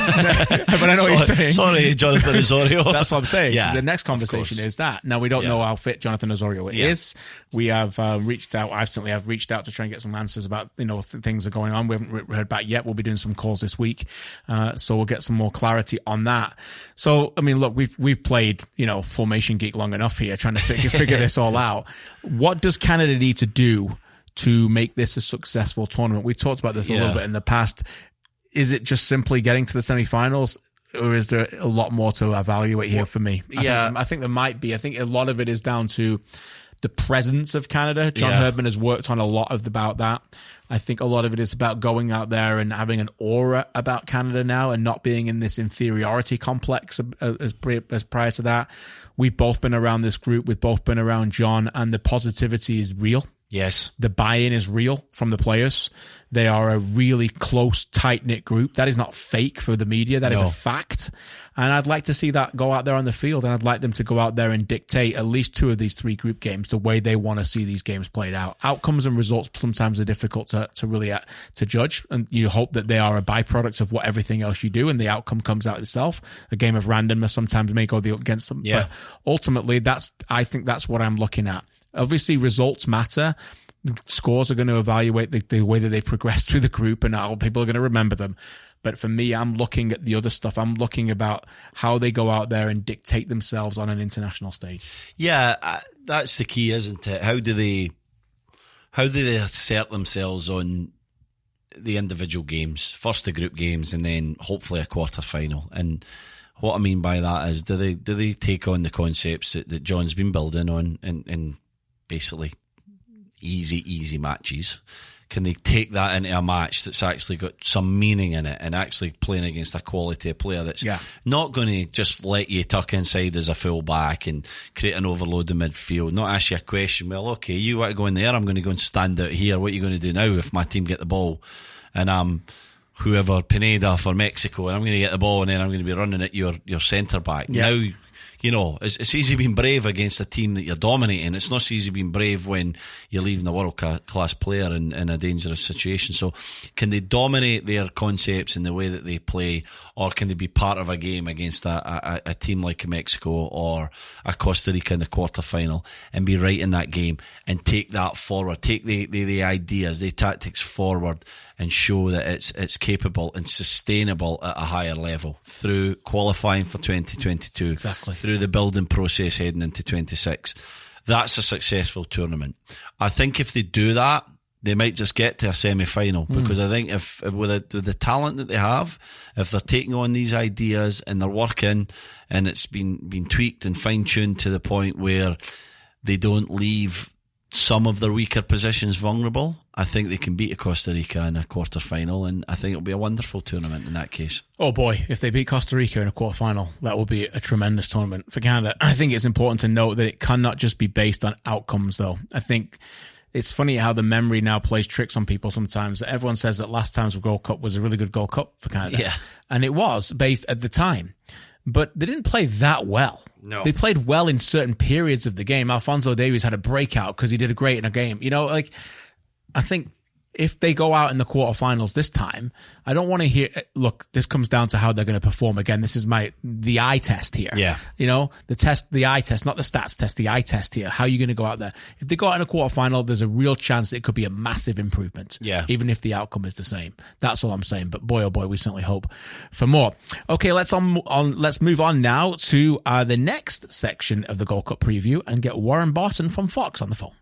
But I know what you're saying. Sorry, Jonathan Osorio. That's what I'm saying. Yeah, so the next conversation is that. Now, we don't know how fit Jonathan Osorio is. We have reached out. I certainly have reached out to try and get some answers about, things are going on. We haven't heard back yet. We'll be doing some calls this week. So we'll get some more clarity on that. So, I mean, look, we've played, Formation Geek long enough here trying to figure this all out. What does Canada need to do to make this a successful tournament? We've talked about this a little bit in the past. Is it just simply getting to the semi-finals, or is there a lot more to evaluate here for me? I think there might be. I think a lot of it is down to the presence of Canada. John Herdman has worked on a lot about that. I think a lot of it is about going out there and having an aura about Canada now and not being in this inferiority complex as prior to that. We've both been around this group. We've both been around John, and the positivity is real. Yes. The buy-in is real from the players. They are a really close, tight-knit group. That is not fake for the media. That is a fact. And I'd like to see that go out there on the field, and I'd like them to go out there and dictate at least 2 of these 3 group games the way they want to see these games played out. Outcomes and results sometimes are difficult to really to judge, and you hope that they are a byproduct of what everything else you do, and the outcome comes out itself. A game of randomness sometimes may go against them. Yeah. But ultimately, I think that's what I'm looking at. Obviously, results matter. Scores are going to evaluate the way that they progress through the group, and how people are going to remember them. But for me, I'm looking at the other stuff. I'm looking about how they go out there and dictate themselves on an international stage. Yeah, that's the key, isn't it? How do they assert themselves on the individual games? First the group games, and then hopefully a quarter final. And what I mean by that is, do they take on the concepts that John's been building on in basically easy matches? Can they take that into a match that's actually got some meaning in it, and actually playing against a quality player that's not going to just let you tuck inside as a full back and create an overload in midfield, not ask you a question, well, okay, you want to go in there, I'm going to go and stand out here, what are you going to do now if my team get the ball and I'm whoever, Pineda for Mexico, and I'm going to get the ball and then I'm going to be running at your centre back. Now, it's easy being brave against a team that you're dominating. It's not so easy being brave when you're leaving a world-class player in a dangerous situation. So can they dominate their concepts in the way that they play, or can they be part of a game against a team like Mexico or a Costa Rica in the quarter-final and be right in that game and take that forward, take the ideas, the tactics forward, and show that it's capable and sustainable at a higher level through qualifying for 2022, through the building process heading into 26. That's a successful tournament. I think if they do that, they might just get to a semi-final, because I think if with the talent that they have, if they're taking on these ideas and they're working and it's been tweaked and fine-tuned to the point where they don't leave some of their weaker positions vulnerable, I think they can beat Costa Rica in a quarter-final, and I think it'll be a wonderful tournament in that case. Oh boy, if they beat Costa Rica in a quarter-final, that will be a tremendous tournament for Canada. I think it's important to note that it cannot just be based on outcomes, though. I think it's funny how the memory now plays tricks on people sometimes. Everyone says that last time's Gold Cup was a really good Gold Cup for Canada. Yeah. And it was, based at the time. but they didn't play that well. No. They played well in certain periods of the game. Alphonso Davies had a breakout because he did great in a game. I think if they go out in the quarterfinals this time, I don't want to hear, look, this comes down to how they're going to perform. Again, this is the eye test here. Yeah. The eye test, not the stats test, the eye test here. How are you going to go out there? If they go out in a quarterfinal, there's a real chance that it could be a massive improvement. Yeah. Even if the outcome is the same. That's all I'm saying. But boy, oh boy, we certainly hope for more. Okay, let's move on now to the next section of the Gold Cup preview and get Warren Barton from Fox on the phone.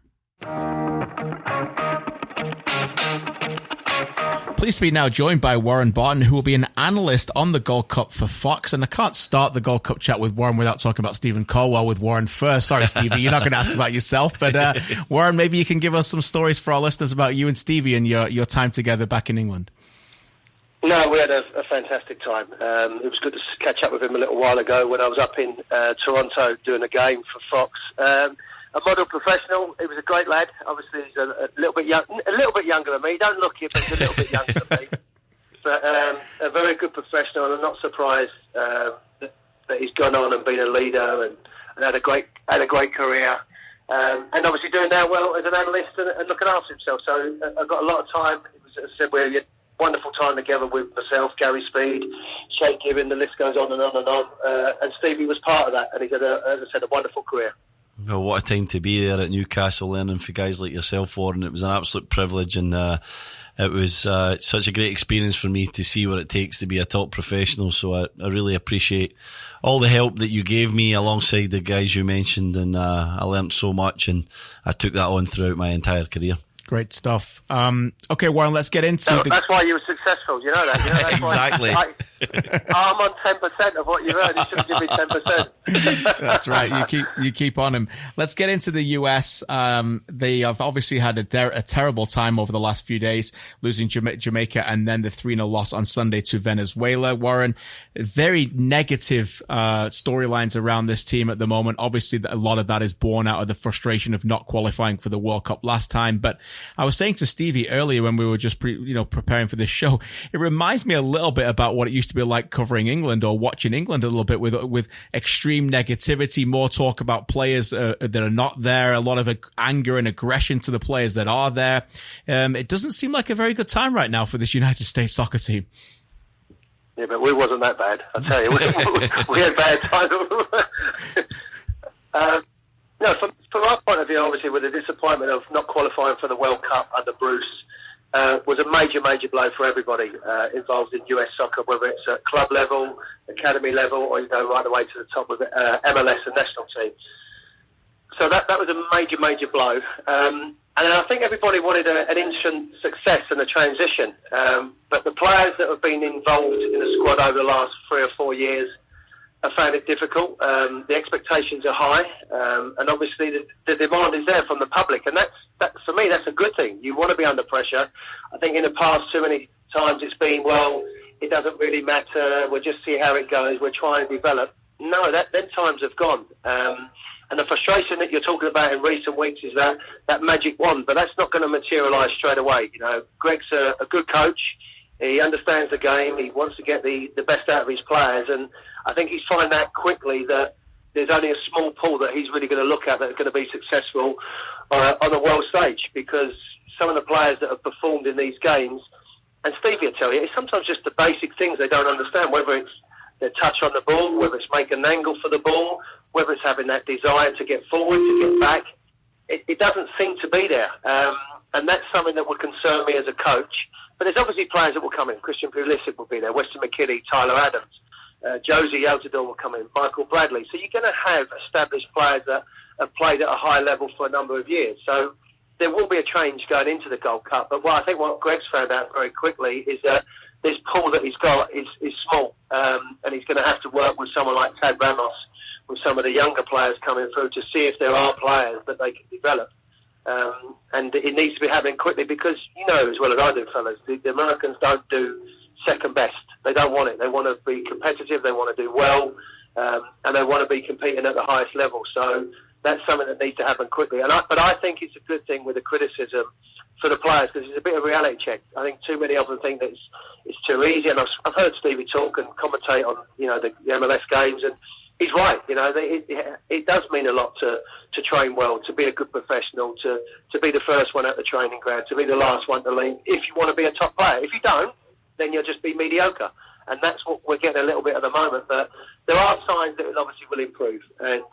Pleased to be now joined by Warren Barton, who will be an analyst on the Gold Cup for Fox. And I can't start the Gold Cup chat with Warren without talking about Stephen Caldwell with Warren first. Sorry, Stevie, you're not going to ask about yourself. But Warren, maybe you can give us some stories for our listeners about you and Stevie and your time together back in England. No, we had a fantastic time. It was good to catch up with him a little while ago when I was up in Toronto doing a game for Fox. A model professional. He was a great lad. Obviously, he's a little bit younger than me. He don't look it, but he's a little bit younger than me. But a very good professional, and I'm not surprised that he's gone on and been a leader and had a great career. And obviously doing now well as an analyst and looking after himself. So I've got a lot of time. It was, as I said, we had a wonderful time together with myself, Gary Speed, Shane Gibbon. The list goes on and on and on. And Stevie was part of that, and he's had, as I said, a wonderful career. Well, what a time to be there at Newcastle, learning for guys like yourself, Warren. It was an absolute privilege, and it was such a great experience for me to see what it takes to be a top professional. So I really appreciate all the help that you gave me alongside the guys you mentioned, and I learned so much, and I took that on throughout my entire career. Great stuff. Okay, Warren, let's get into That's why you were successful, you know that. That's exactly. I'm on 10% of what you earned. You should give me 10%. That's right. You keep on him. Let's get into the US. They have obviously had a terrible time over the last few days, losing Jamaica and then the 3-0 loss on Sunday to Venezuela. Warren, very negative storylines around this team at the moment. Obviously, a lot of that is born out of the frustration of not qualifying for the World Cup last time. But I was saying to Stevie earlier when we were just preparing for this show, it reminds me a little bit about what it used to be like covering England or watching England a little bit with extreme negativity, more talk about players that are not there, a lot of anger and aggression to the players that are there. It doesn't seem like a very good time right now for this United States soccer team. Yeah, but we wasn't that bad. I tell you, we had bad times. No, from our point of view, obviously, with the disappointment of not qualifying for the World Cup under Bruce, was a major blow for everybody involved in US soccer, whether it's at club level, academy level, or right the way to the top of MLS and national team. So that was a major blow. And I think everybody wanted an instant success and a transition. But the players that have been involved in the squad over the last 3 or 4 years have found it difficult. The expectations are high, and obviously the demand is there from the public, and that for me that's a good thing. You want to be under pressure. I think in the past too many times it's been, well, it doesn't really matter. We'll just see how it goes. We're trying to develop. No, them times have gone. And the frustration that you're talking about in recent weeks is that magic wand, but that's not going to materialise straight away. Greg's a good coach. He understands the game. He wants to get the best out of his players, and I think he's finding out quickly that there's only a small pool that he's really going to look at that are going to be successful on a world stage, because some of the players that have performed in these games, and Stevie will tell you, it's sometimes just the basic things they don't understand, whether it's their touch on the ball, whether it's making an angle for the ball, whether it's having that desire to get forward, to get back. It doesn't seem to be there. And that's something that would concern me as a coach. But there's obviously players that will come in. Kristian will be there, Weston McKinney, Tyler Adams, Josie Altidore will come in, Michael Bradley. So you're going to have established players that have played at a high level for a number of years. So there will be a change going into the Gold Cup. But I think what Greg's found out very quickly is that this pool that he's got is small. And he's going to have to work with someone like Tad Ramos, with some of the younger players coming through, to see if there are players that they can develop. And it needs to be happening quickly, because you know as well as I do, fellas, the Americans don't do second best. They don't want it. They want to be competitive, they want to do well, and they want to be competing at the highest level. So that's something that needs to happen quickly. But I think it's a good thing with the criticism for the players, because it's a bit of a reality check. I think too many of them think that it's too easy, and I've heard Stevie talk and commentate on the MLS games, and he's right. It does mean a lot to train well, to be a good professional, to be the first one at the training ground, to be the last one to leave. If you want to be a top player, if you don't, then you'll just be mediocre, and that's what we're getting a little bit at the moment. But there are signs that it obviously will improve, and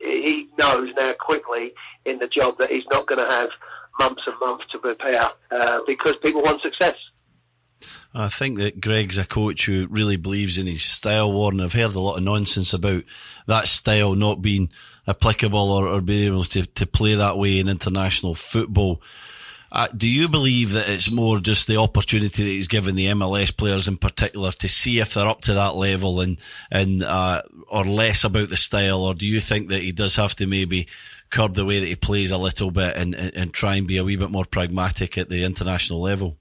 he knows now quickly in the job that he's not going to have months and months to prepare because people want success. I think that Greg's a coach who really believes in his style, Warren. I've heard a lot of nonsense about that style not being applicable or being able to play that way in international football. Do you believe that it's more just the opportunity that he's given the MLS players in particular to see if they're up to that level and or less about the style, or do you think that he does have to maybe curb the way that he plays a little bit and try and be a wee bit more pragmatic at the international level?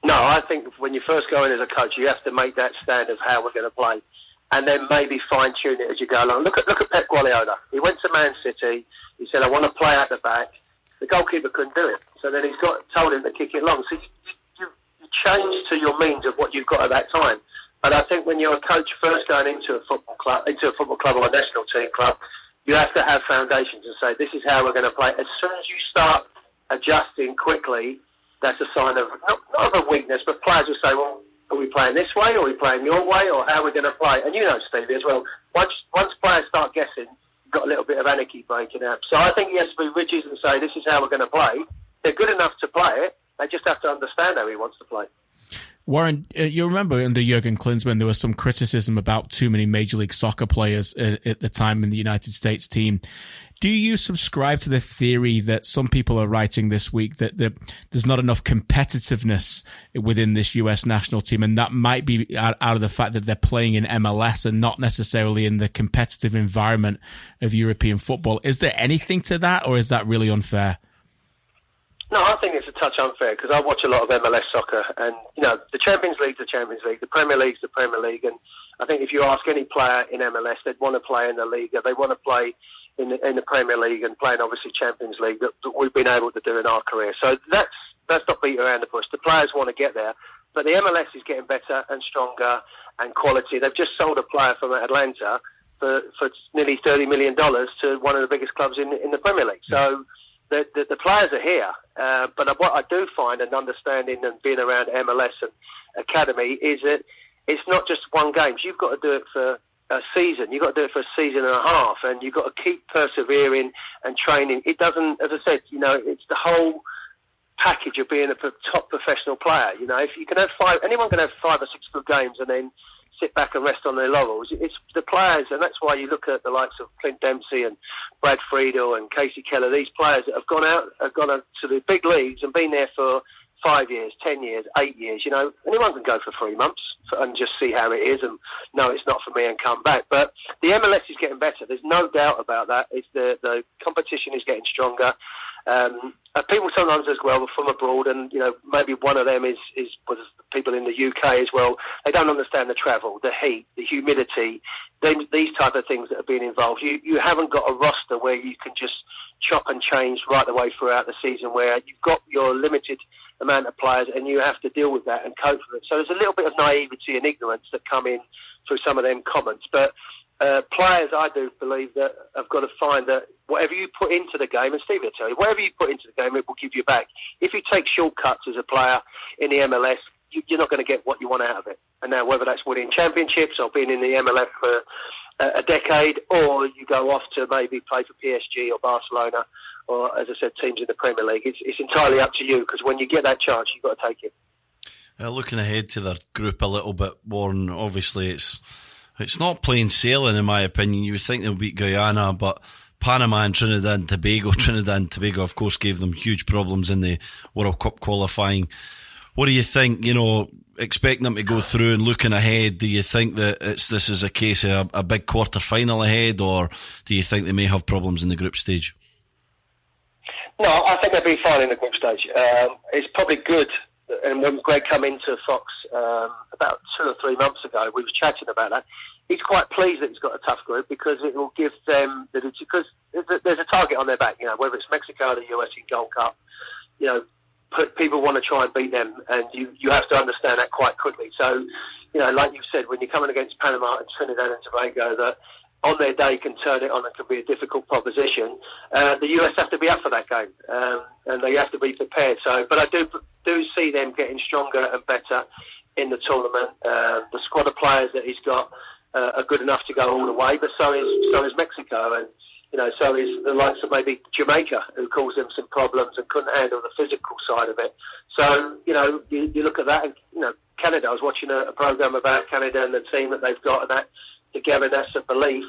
No, I think when you first go in as a coach, you have to make that stand of how we're going to play, and then maybe fine-tune it as you go along. Look at Pep Guardiola. He went to Man City. He said, I want to play out the back. The goalkeeper couldn't do it. So then told him to kick it long. So you change to your means of what you've got at that time. And I think when you're a coach first going into a football club or a national team club, you have to have foundations and say, this is how we're going to play. As soon as you start adjusting quickly, that's a sign of, not of a weakness, but players will say, well, are we playing this way, or are we playing your way, or how are we going to play? And you know, Stevie, as well, once players start guessing, you've got a little bit of anarchy breaking out. So I think he has to be rigid and say, this is how we're going to play. They're good enough to play it. They just have to understand how he wants to play. Warren, you remember under Jurgen Klinsmann, there was some criticism about too many Major League Soccer players at the time in the United States team. Do you subscribe to the theory that some people are writing this week that there's not enough competitiveness within this US national team, and that might be out of the fact that they're playing in MLS and not necessarily in the competitive environment of European football? Is there anything to that, or is that really unfair? No, I think it's a touch unfair because I watch a lot of MLS soccer, and the Champions League's the Champions League, the Premier League's the Premier League, and I think if you ask any player in MLS, they'd want to play in the league, they want to play in the Premier League and playing obviously Champions League that we've been able to do in our career. So that's not beat around the bush. The players want to get there, but the MLS is getting better and stronger and quality. They've just sold a player from Atlanta for nearly $30 million to one of the biggest clubs in the Premier League. So the players are here, but what I do find and understanding and being around MLS and Academy is that it's not just one game. You've got to do it for a season. You've got to do it for a season and a half, and you've got to keep persevering and training. It doesn't, as I said, it's the whole package of being a top professional player. If you can have anyone can have 5 or 6 good games and then sit back and rest on their laurels. It's the players, and that's why you look at the likes of Clint Dempsey and Brad Friedel and Casey Keller, these players that have gone out to the big leagues and been there for 5 years, 10 years, 8 years. Anyone can go for 3 months and just see how it is and no, it's not for me and come back. But the MLS is getting better. There's no doubt about that. It's the competition is getting stronger. People sometimes as well from abroad, and maybe one of them was people in the UK as well. They don't understand the travel, the heat, the humidity, these type of things that are being involved. You haven't got a roster where you can just chop and change right the way throughout the season, where you've got your limited amount of players and you have to deal with that and cope with it. So there's a little bit of naivety and ignorance that come in through some of them comments, but players, I do believe, that have got to find that whatever you put into the game, and Steve will tell you, whatever you put into the game, it will give you back. If you take shortcuts as a player in the MLS, you're not going to get what you want out of it. And now, whether that's winning championships or being in the MLS for a decade, or you go off to maybe play for PSG or Barcelona, or, as I said, teams in the Premier League, it's entirely up to you, because when you get that chance, you've got to take it. Looking ahead to their group a little bit, Warren, obviously it's not plain sailing, in my opinion. You would think they'll beat Guyana, but Panama and Trinidad and Tobago, of course, gave them huge problems in the World Cup qualifying. What do you think, expecting them to go through and looking ahead, do you think that this is a case of a big quarter final ahead, or do you think they may have problems in the group stage? No, I think they'll be fine in the group stage. It's probably good, and when Greg came into Fox about 2 or 3 months ago, we were chatting about that. He's quite pleased that he's got a tough group, because it will give them, because there's a target on their back, whether it's Mexico or the US in Gold Cup. people want to try and beat them, and you have to understand that quite quickly. So, like you said, when you're coming against Panama and Trinidad and Tobago, that on their day can turn it on and can be a difficult proposition. The US have to be up for that game, and they have to be prepared. So, but I do see them getting stronger and better in the tournament. The squad of players that he's got are good enough to go all the way, but so is Mexico, and so is the likes of maybe Jamaica, who caused them some problems and couldn't handle the physical side of it. So, you look at that, and, Canada, I was watching a program about Canada and the team that they've got, and that togetherness and belief,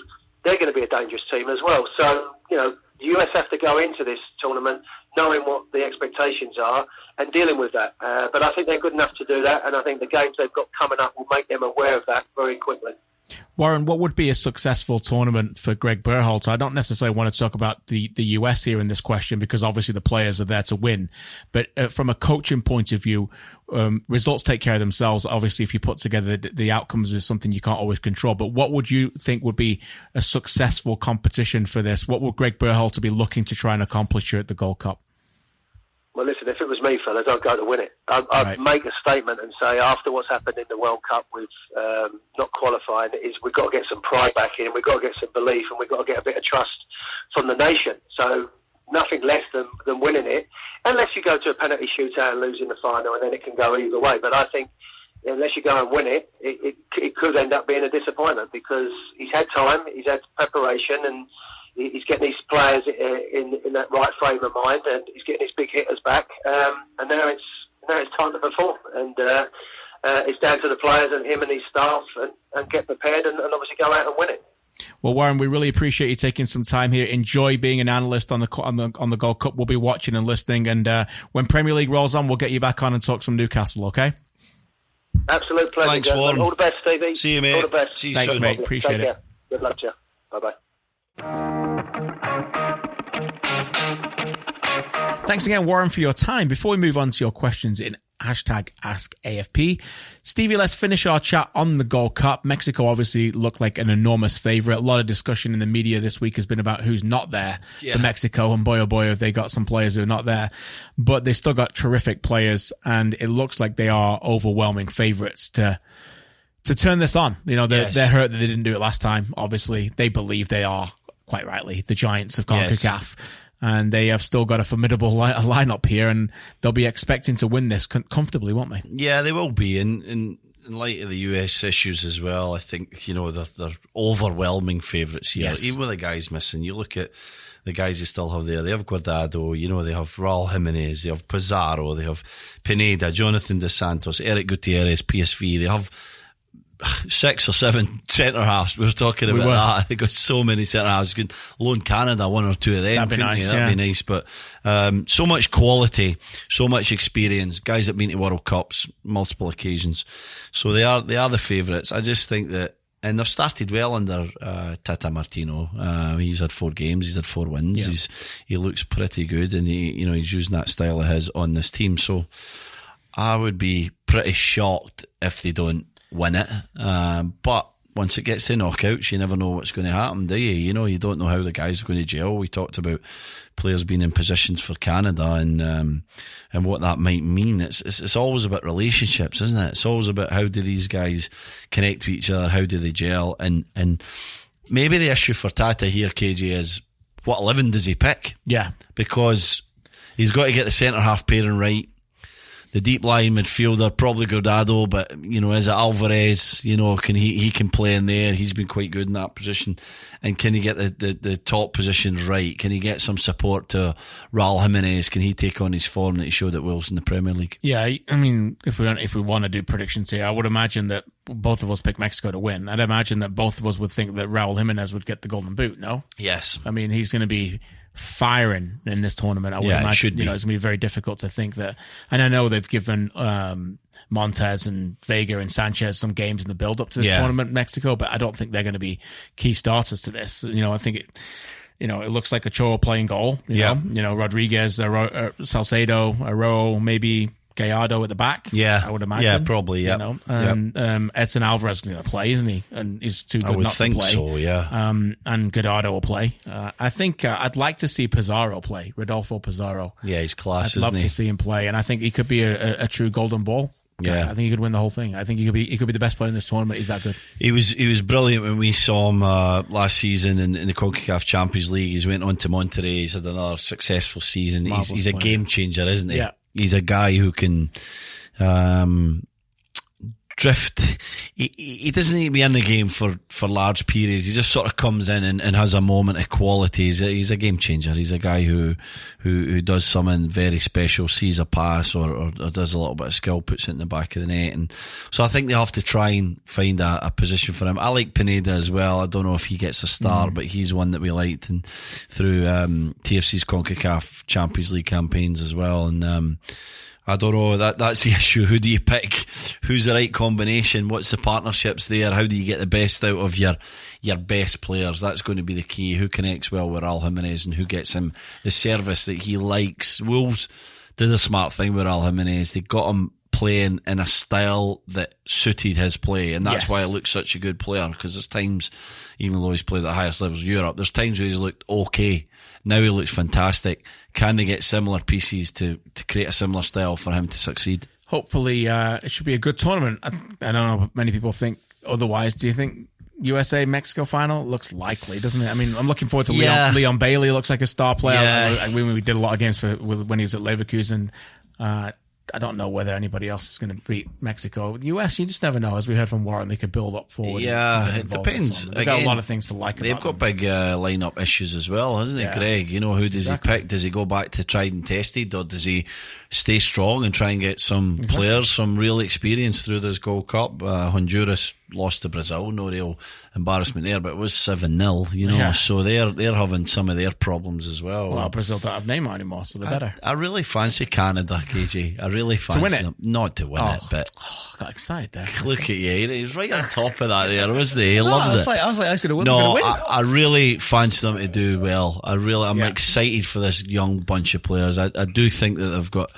they're going to be a dangerous team as well. So, the US have to go into this tournament knowing what the expectations are and dealing with that. But I think they're good enough to do that, and I think the games they've got coming up will make them aware of that very quickly. Warren, what would be a successful tournament for Greg Berhalter? I don't necessarily want to talk about the US here in this question, because obviously the players are there to win. But from a coaching point of view, results take care of themselves. Obviously, if you put together the outcomes is something you can't always control. But what would you think would be a successful competition for this? What would Greg Berhalter be looking to try and accomplish here at the Gold Cup? Well, listen, if it was me, fellas, I'd go to win it. I'd make a statement and say, after what's happened in the World Cup with not qualifying, we've got to get some pride back in, we've got to get some belief, and we've got to get a bit of trust from the nation. So nothing less than winning it, unless you go to a penalty shootout and lose in the final, and then it can go either way. But I think unless you go and win it, it could end up being a disappointment, because he's had time, he's had preparation, and he's getting his players in that right frame of mind, and he's getting his big hitters back. And now it's time to perform. And it's down to the players and him and his staff and get prepared and obviously go out and win it. Well, Warren, we really appreciate you taking some time here. Enjoy being an analyst on the Gold Cup. We'll be watching and listening. And when Premier League rolls on, we'll get you back on and talk some Newcastle, okay? Absolute pleasure. Thanks, Warren. All the best, Stevie. See you, mate. All the best. See you Thanks, soon. mate. Appreciate it. Good luck to you. Bye-bye. Thanks again, Warren, for your time. Before we move on to your questions in #AskAFP, Stevie, let's finish our chat on the Gold Cup. Mexico obviously looked like an enormous favourite. A lot of discussion in the media this week has been about who's not there for Mexico, and boy, oh boy, have they got some players who are not there. But they still got terrific players, and it looks like they are overwhelming favourites to turn this on. They're hurt that they didn't do it last time. Obviously, they believe they are, quite rightly, the giants of CONCACAF. And they have still got a formidable lineup here, and they'll be expecting to win this comfortably, won't they? Yeah, they will be. In light of the US issues as well, I think, they're overwhelming favourites here. Yes. Even with the guys missing, you look at the guys they still have there. They have Guardado, they have Raul Jimenez, they have Pizarro, they have Pineda, Jonathan Dos Santos, Eric Gutierrez, PSV. They have 6 or 7 centre halves. We were talking about that. They've got so many centre halves. You could loan Canada 1 or 2 of them. That'd be nice. That'd be nice. But so much quality, so much experience. Guys that have been to World Cups multiple occasions. So they are the favourites. I just think that, and they've started well under Tata Martino. He's had 4 games. He's had 4 wins. Yeah. He looks pretty good, and he's using that style of his on this team. So I would be pretty shocked if they don't win it, but once it gets to knockouts, you never know what's going to happen, do you? You don't know how the guys are going to gel. We talked about players being in positions for Canada and what that might mean. It's always about relationships, isn't it? It's always about how do these guys connect to each other, how do they gel, and maybe the issue for Tata here, KJ, is what 11 does he pick? Yeah, because he's got to get the centre half pairing right. The deep line midfielder, probably Guardado, but is it Alvarez? Can he can play in there? He's been quite good in that position. And can he get the top positions right? Can he get some support to Raul Jimenez? Can he take on his form that he showed at Wolves in the Premier League? Yeah, I mean, if we want to do predictions here, I would imagine that both of us pick Mexico to win. I'd imagine that both of us would think that Raul Jimenez would get the Golden Boot. No? Yes. I mean, he's going to be firing in this tournament. I would imagine, it's going to be very difficult to think that. And I know they've given Montez and Vega and Sanchez some games in the build-up to this tournament in Mexico, but I don't think they're going to be key starters to this. I think it looks like Ochoa playing goal. You know, Rodriguez, Salcedo, Arroyo, maybe Gallardo at the back. Yeah, I would imagine. Yeah, probably. Yeah, you know, and Edson Alvarez is going to play, isn't he? And he's too good not to play. So, yeah. And Gallardo will play. I think I'd like to see Pizarro play. Rodolfo Pizarro. Yeah, he's class. I'd love to see him play, and I think he could be a true golden ball. Yeah, I think he could win the whole thing. I think he could be the best player in this tournament. He's that good. He was brilliant when we saw him last season in the CONCACAF Champions League. He's went on to Monterrey. He's had another successful season. He's a game changer, isn't he? Yeah. He's a guy who can drift. He doesn't need to be in the game for large periods. He just sort of comes in and has a moment of quality. He's a game changer. He's a guy who does something very special, sees a pass or does a little bit of skill, puts it in the back of the net. And so I think they have to try and find a position for him. I like Pineda as well. I don't know if he gets a start, but he's one that we liked and through TFC's CONCACAF Champions League campaigns as well. And I don't know, that's the issue. Who do you pick? Who's the right combination? What's the partnerships there? How do you get the best out of your best players? That's going to be the key. Who connects well with Raul Jimenez and who gets him the service that he likes? Wolves did a smart thing with Raul Jimenez. They got him playing in a style that suited his play, and that's why he looks such a good player, because there's times, even though he's played at the highest levels of Europe, there's times where he's looked okay. Now he looks fantastic. Can they get similar pieces to create a similar style for him to succeed? Hopefully, it should be a good tournament. I don't know if many people think otherwise. Do you think USA-Mexico final looks likely, doesn't it? I mean, I'm looking forward to Leon Bailey. Looks like a star player. Yeah. We did a lot of games when he was at Leverkusen. I don't know whether anybody else is going to beat Mexico. The US, you just never know. As we heard from Warren, they could build up forward. Yeah, it depends. They've got a lot of things to like about They've got big lineup issues as well, hasn't it, Greg? You know, who does he pick? Does he go back to tried and tested, or does he stay strong and try and get some players, some real experience through this Gold Cup? Honduras lost to Brazil, no real embarrassment there, but it was 7-0, you know, so they're having some of their problems as well. Well, Brazil don't have Neymar anymore, so they're better. I really fancy Canada, KG. I really fancy to win it. them. Not to win it, but I got excited there. Look at you. He was right on top of that there, wasn't he? He loves it. I was going to win. No, I really fancy them to do well. I'm excited for this young bunch of players. I do think that they've got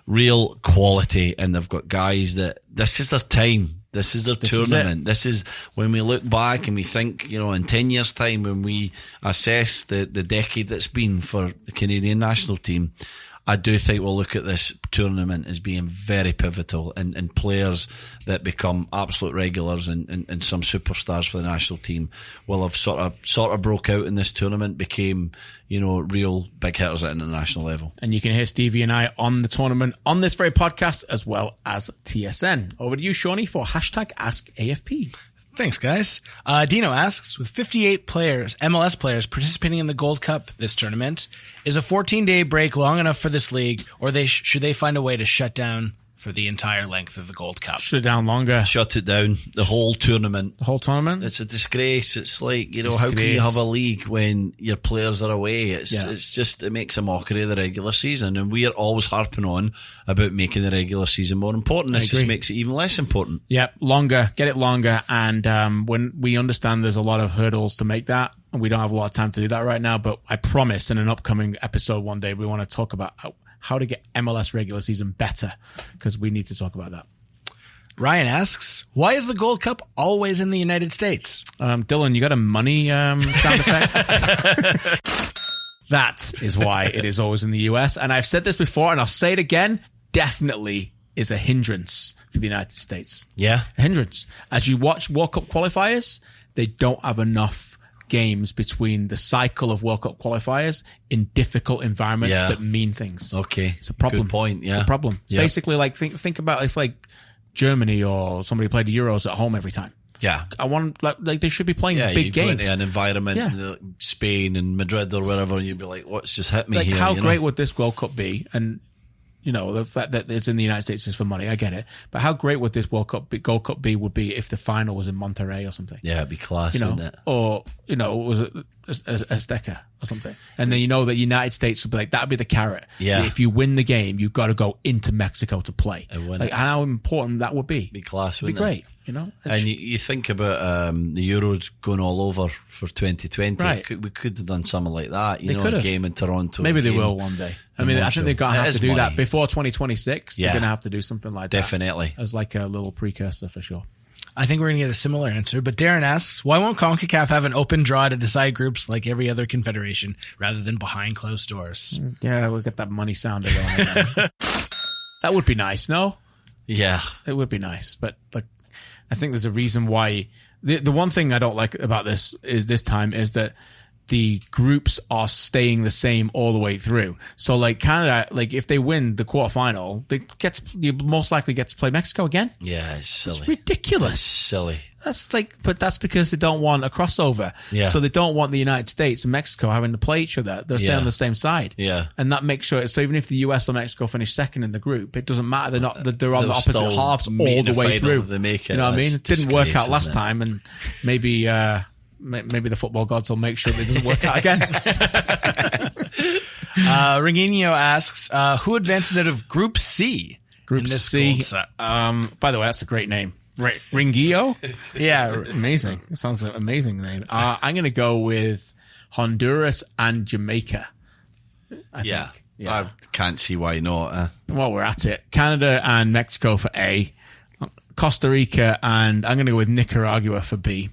real quality, and they've got guys that this is their time. This is their tournament. This is when we look back and we think, you know, in 10 years' time, when we assess the decade that's been for the Canadian national team, I do think we'll look at this tournament as being very pivotal, and players that become absolute regulars and some superstars for the national team will have sort of broke out in this tournament, became, you know, real big hitters at international level. And you can hear Stevie and I on the tournament on this very podcast, as well as TSN. Over to you, Shawnee, for #AskAFP. Thanks, guys. Dino asks, with 58 players, MLS players participating in the Gold Cup this tournament, is a 14-day break long enough for this league, or should they find a way to shut down for the entire length of the Gold Cup? Shut it down longer. Shut it down. The whole tournament. The whole tournament? It's a disgrace. It's like, you know, how can you have a league when your players are away? It's just, it makes a mockery of the regular season. And we are always harping on about making the regular season more important. This just makes it even less important. Yeah, longer. Get it longer. And when we understand there's a lot of hurdles to make that, and we don't have a lot of time to do that right now, but I promised in an upcoming episode one day we want to talk about how to get MLS regular season better, because we need to talk about that. Ryan asks, why is the Gold Cup always in the United States? Dylan, you got a money sound effect? That is why it is always in the US. And I've said this before, and I'll say it again, definitely is a hindrance for the United States. Yeah. A hindrance. As you watch World Cup qualifiers, they don't have enough games between the cycle of World Cup qualifiers in difficult environments that mean things. Okay. It's a problem. Good point, yeah. It's a problem. Yeah. Basically, like think about if like Germany or somebody played the Euros at home every time. Yeah. I want, like they should be playing big games. Go into an environment, Spain and Madrid or wherever, and you'd be like, what's just hit me like, here? How great would this World Cup be? And, you know, the fact that it's in the United States is for money, I get it. But how great would this Gold Cup be would be if the final was in Monterrey or something? Yeah, it'd be class, you know, wouldn't it? Or was it Azteca or something? And then you know that United States would be like, that would be the carrot. Yeah. If you win the game, you've got to go into Mexico to play. Like how important that would be. Be class, It'd be great. And you think about the Euros going all over for 2020. Right. We could have done something like that. They could have. A game in Toronto. Maybe they will one day. I mean, I think they're going to have to do that before 2026. They're going to have to do something like that. Definitely. As like a little precursor for sure. I think we're going to get a similar answer, but Darren asks, why won't CONCACAF have an open draw to decide groups like every other confederation rather than behind closed doors? Yeah, we'll get that money sounder going. That would be nice, no? Yeah. It would be nice, but like, I think there's a reason why. The one thing I don't like about this time is that the groups are staying the same all the way through. So like Canada, like if they win the quarterfinal, you most likely get to play Mexico again. Yeah, it's silly. It's ridiculous. It's silly. But that's because they don't want a crossover. Yeah. So they don't want the United States and Mexico having to play each other. They'll stay on the same side. Yeah. And that makes sure, so even if the US or Mexico finish second in the group, it doesn't matter. They're on the opposite halves all the way through. They make it. You know what I mean? It didn't work out last time, and maybe the football gods will make sure it doesn't work out again. Ringinho asks, who advances out of Group C? Group C. By the way, that's a great name. Right, Ringinho? Yeah. Amazing. It sounds like an amazing name. I'm going to go with Honduras and Jamaica. I think. Yeah. I can't see why not. Well, we're at it. Canada and Mexico for A. Costa Rica and I'm going to go with Nicaragua for B.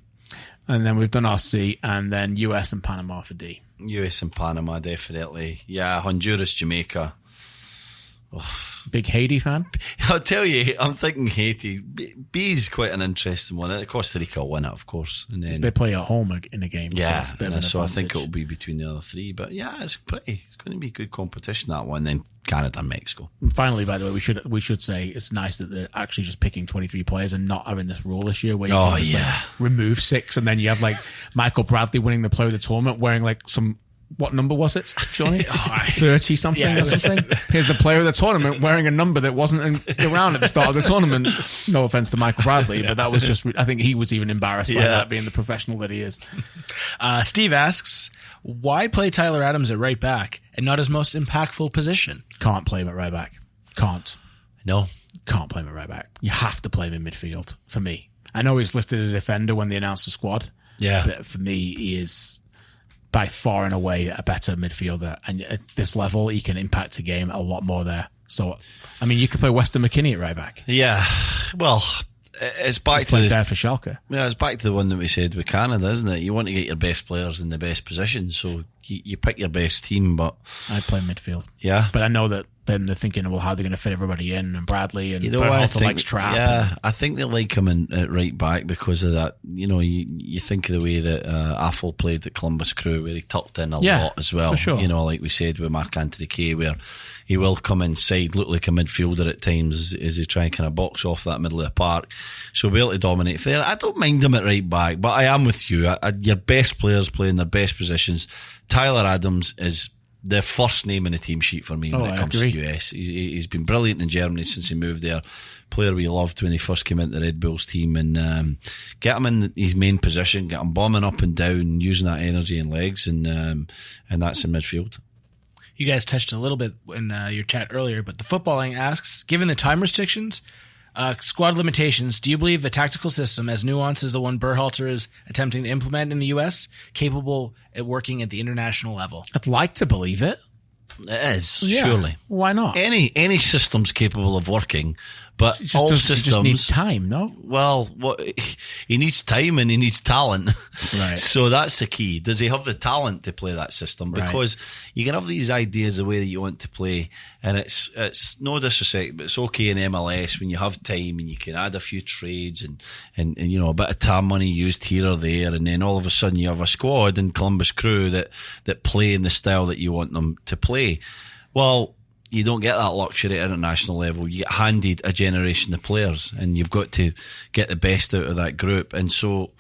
And then we've done our C, and then US and Panama for D. US and Panama, definitely. Yeah, Honduras, Jamaica. Oh. Big Haiti fan? I'll tell you, I'm thinking Haiti. B is quite an interesting one. Costa Rica will win it, of course. And then they play at home in a game. Yeah, so I think it'll be between the other three. But yeah, it's going to be good competition, that one. Then Canada and Mexico. And finally, by the way, we should say it's nice that they're actually just picking 23 players and not having this rule this year where you can just remove 6 and then you have like Michael Bradley winning the player of the tournament wearing like some. What number was it, Johnny? 30 something or something? Here's the player of the tournament wearing a number that wasn't around at the start of the tournament. No offense to Michael Bradley, but that was just, I think he was even embarrassed by that, being the professional that he is. Steve asks, why play Tyler Adams at right back and not his most impactful position? Can't play him at right back. Can't play him at right back. You have to play him in midfield for me. I know he's listed as a defender when they announced the squad. Yeah. But for me, he is by far and away a better midfielder, and at this level he can impact a game a lot more there. So I mean, you could play Weston McKennie at right back. Yeah, well, it's back to there for Schalke. Yeah, it's back to the one that we said with Canada, isn't it? You want to get your best players in the best position, so you pick your best team. But I'd play midfield. Yeah, but I know that then they're thinking, well, how are they going to fit everybody in? And Bradley and Berhalter likes Trapp. Yeah, I think they like him at right back because of that. You know, you think of the way that Affle played at Columbus Crew, where he tucked in a lot as well. For sure. You know, like we said with Marc-Anthony Kaye, where he will come inside, look like a midfielder at times as he try and kind of box off that middle of the park. So be able to dominate there. I don't mind him at right back, but I am with you. Your best players playing their best positions. Tyler Adams is the first name in the team sheet for me when it comes to US. He's been brilliant in Germany since he moved there. Player we loved when he first came into the Red Bulls team, and get him in his main position, get him bombing up and down, using that energy and legs, and that's in midfield. You guys touched a little bit in your chat earlier, but the footballing asks, given the time restrictions, squad limitations, do you believe the tactical system, as nuanced as the one Berhalter is attempting to implement in the US, capable at working at the international level? I'd like to believe it. It is, surely. Why not? Any system's capable of working, but all systems... He just needs time, no? Well, he needs time and he needs talent. Right. So that's the key. Does he have the talent to play that system? Because you can have these ideas the way that you want to play, and it's no disrespect, but it's okay in MLS when you have time and you can add a few trades and you know, a bit of TAM money used here or there, and then all of a sudden you have a squad in Columbus Crew that play in the style that you want them to play. Well, you don't get that luxury at international level. You get handed a generation of players, and you've got to get the best out of that group. And so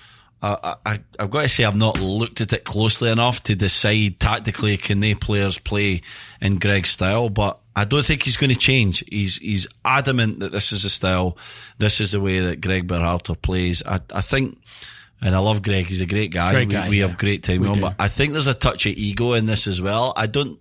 I've got to say I've not looked at it closely enough to decide tactically can they players play in Greg's style, but I don't think he's going to change. He's adamant that this is the style, this is the way that Greg Berhalter plays. I think And I love Greg. He's a great guy. We have great time on. But I think there's a touch of ego in this as well. I don't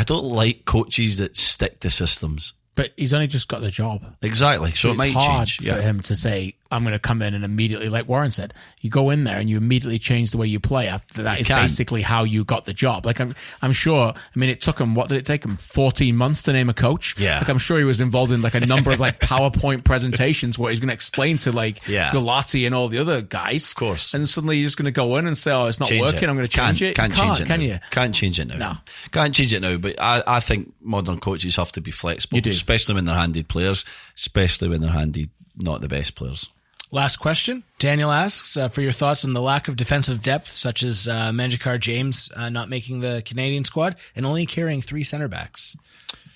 like coaches that stick to systems. But he's only just got the job. Exactly. So it might hard change. for him to say, I'm going to come in and immediately, like Warren said, you go in there and you immediately change the way you play. After that is basically how you got the job. Like I'm sure, I mean, it took him, what did it take him? 14 months to name a coach? Yeah. Like I'm sure he was involved in like a number of like PowerPoint presentations where he's going to explain to like Galati and all the other guys. Of course. And suddenly you're just going to go in and say, oh, it's not working. I'm going to change it. Can't change it can now. You? Can't change it now. No. Can't change it now. But I think modern coaches have to be flexible. You do. Especially when they're handed players, especially when they're handed not the best players. Last question. Daniel asks for your thoughts on the lack of defensive depth, such as Manjikar James not making the Canadian squad and only carrying 3 center backs.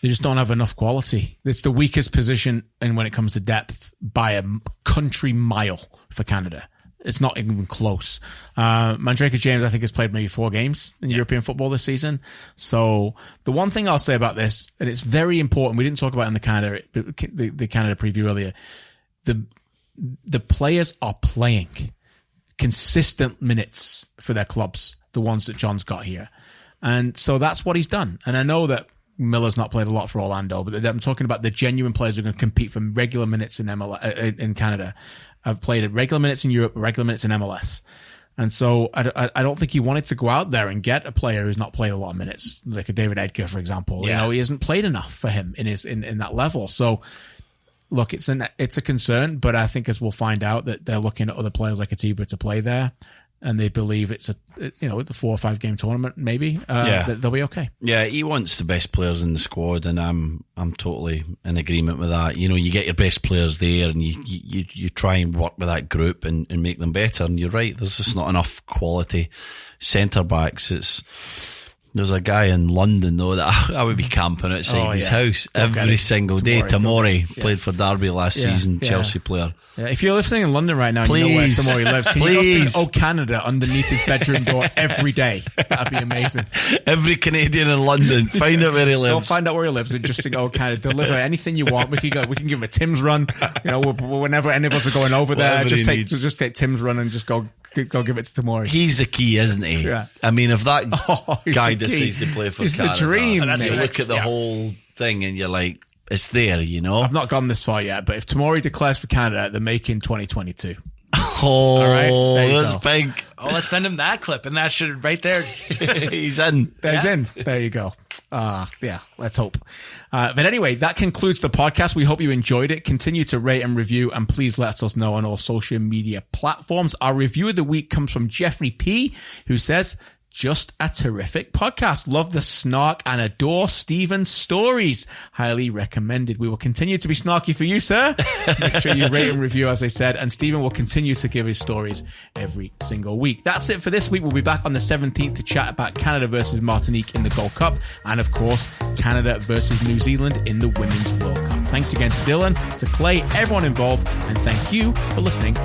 They just don't have enough quality. It's the weakest position and when it comes to depth by a country mile for Canada. It's not even close. Manjikar James, I think, has played maybe 4 games in European football this season. So the one thing I'll say about this, and it's very important, we didn't talk about it in the Canada preview earlier, the players are playing consistent minutes for their clubs, the ones that John's got here. And so that's what he's done. And I know that Miller's not played a lot for Orlando, but I'm talking about the genuine players who are going to compete for regular minutes in Canada. I've played at regular minutes in Europe, regular minutes in MLS. And so I don't think he wanted to go out there and get a player who's not played a lot of minutes, like a David Edgar, for example. Yeah. You know, he hasn't played enough for him in that level. So look, it's a concern, but I think as we'll find out that they're looking at other players like Atiba to play there, and they believe it's the 4 or 5 game tournament, maybe that they'll be okay. Yeah, he wants the best players in the squad, and I'm totally in agreement with that. You know, you get your best players there, and you try and work with that group and make them better. And you're right, there's just not enough quality centre backs. There's a guy in London, though, that I would be camping outside his house every single day. Tamori played for Derby last season, Chelsea player. Yeah, if you're listening in London right now and you know where Tamori lives, can you go to Old Canada underneath his bedroom door every day? That'd be amazing. Every Canadian in London, find out where he lives. Don't find out where he lives and just go, Canada, deliver anything you want. We can give him a Tim's run. You know, whenever any of us are going over there, just take Tim's run and just go give it to Tamori. He's the key, isn't he? Yeah. I mean, if that guy decides to play for Canada, the dream. You look at the whole thing and you're like, it's there, you know? I've not gone this far yet, but if Tamori declares for Canada, they're making 2022. Oh, all right, that's big. Oh, let's send him that clip, and that should right there. He's in. He's in. There you go. Yeah, let's hope. But anyway, that concludes the podcast. We hope you enjoyed it. Continue to rate and review, and please let us know on all social media platforms. Our review of the week comes from Jeffrey P., who says, just a terrific podcast. Love the snark and adore Stephen's stories. Highly recommended. We will continue to be snarky for you, sir. Make sure you rate and review, as I said, and Stephen will continue to give his stories every single week. That's it for this week. We'll be back on the 17th to chat about Canada versus Martinique in the Gold Cup, and of course, Canada versus New Zealand in the Women's World Cup. Thanks again to Dylan, to Clay, everyone involved, and thank you for listening to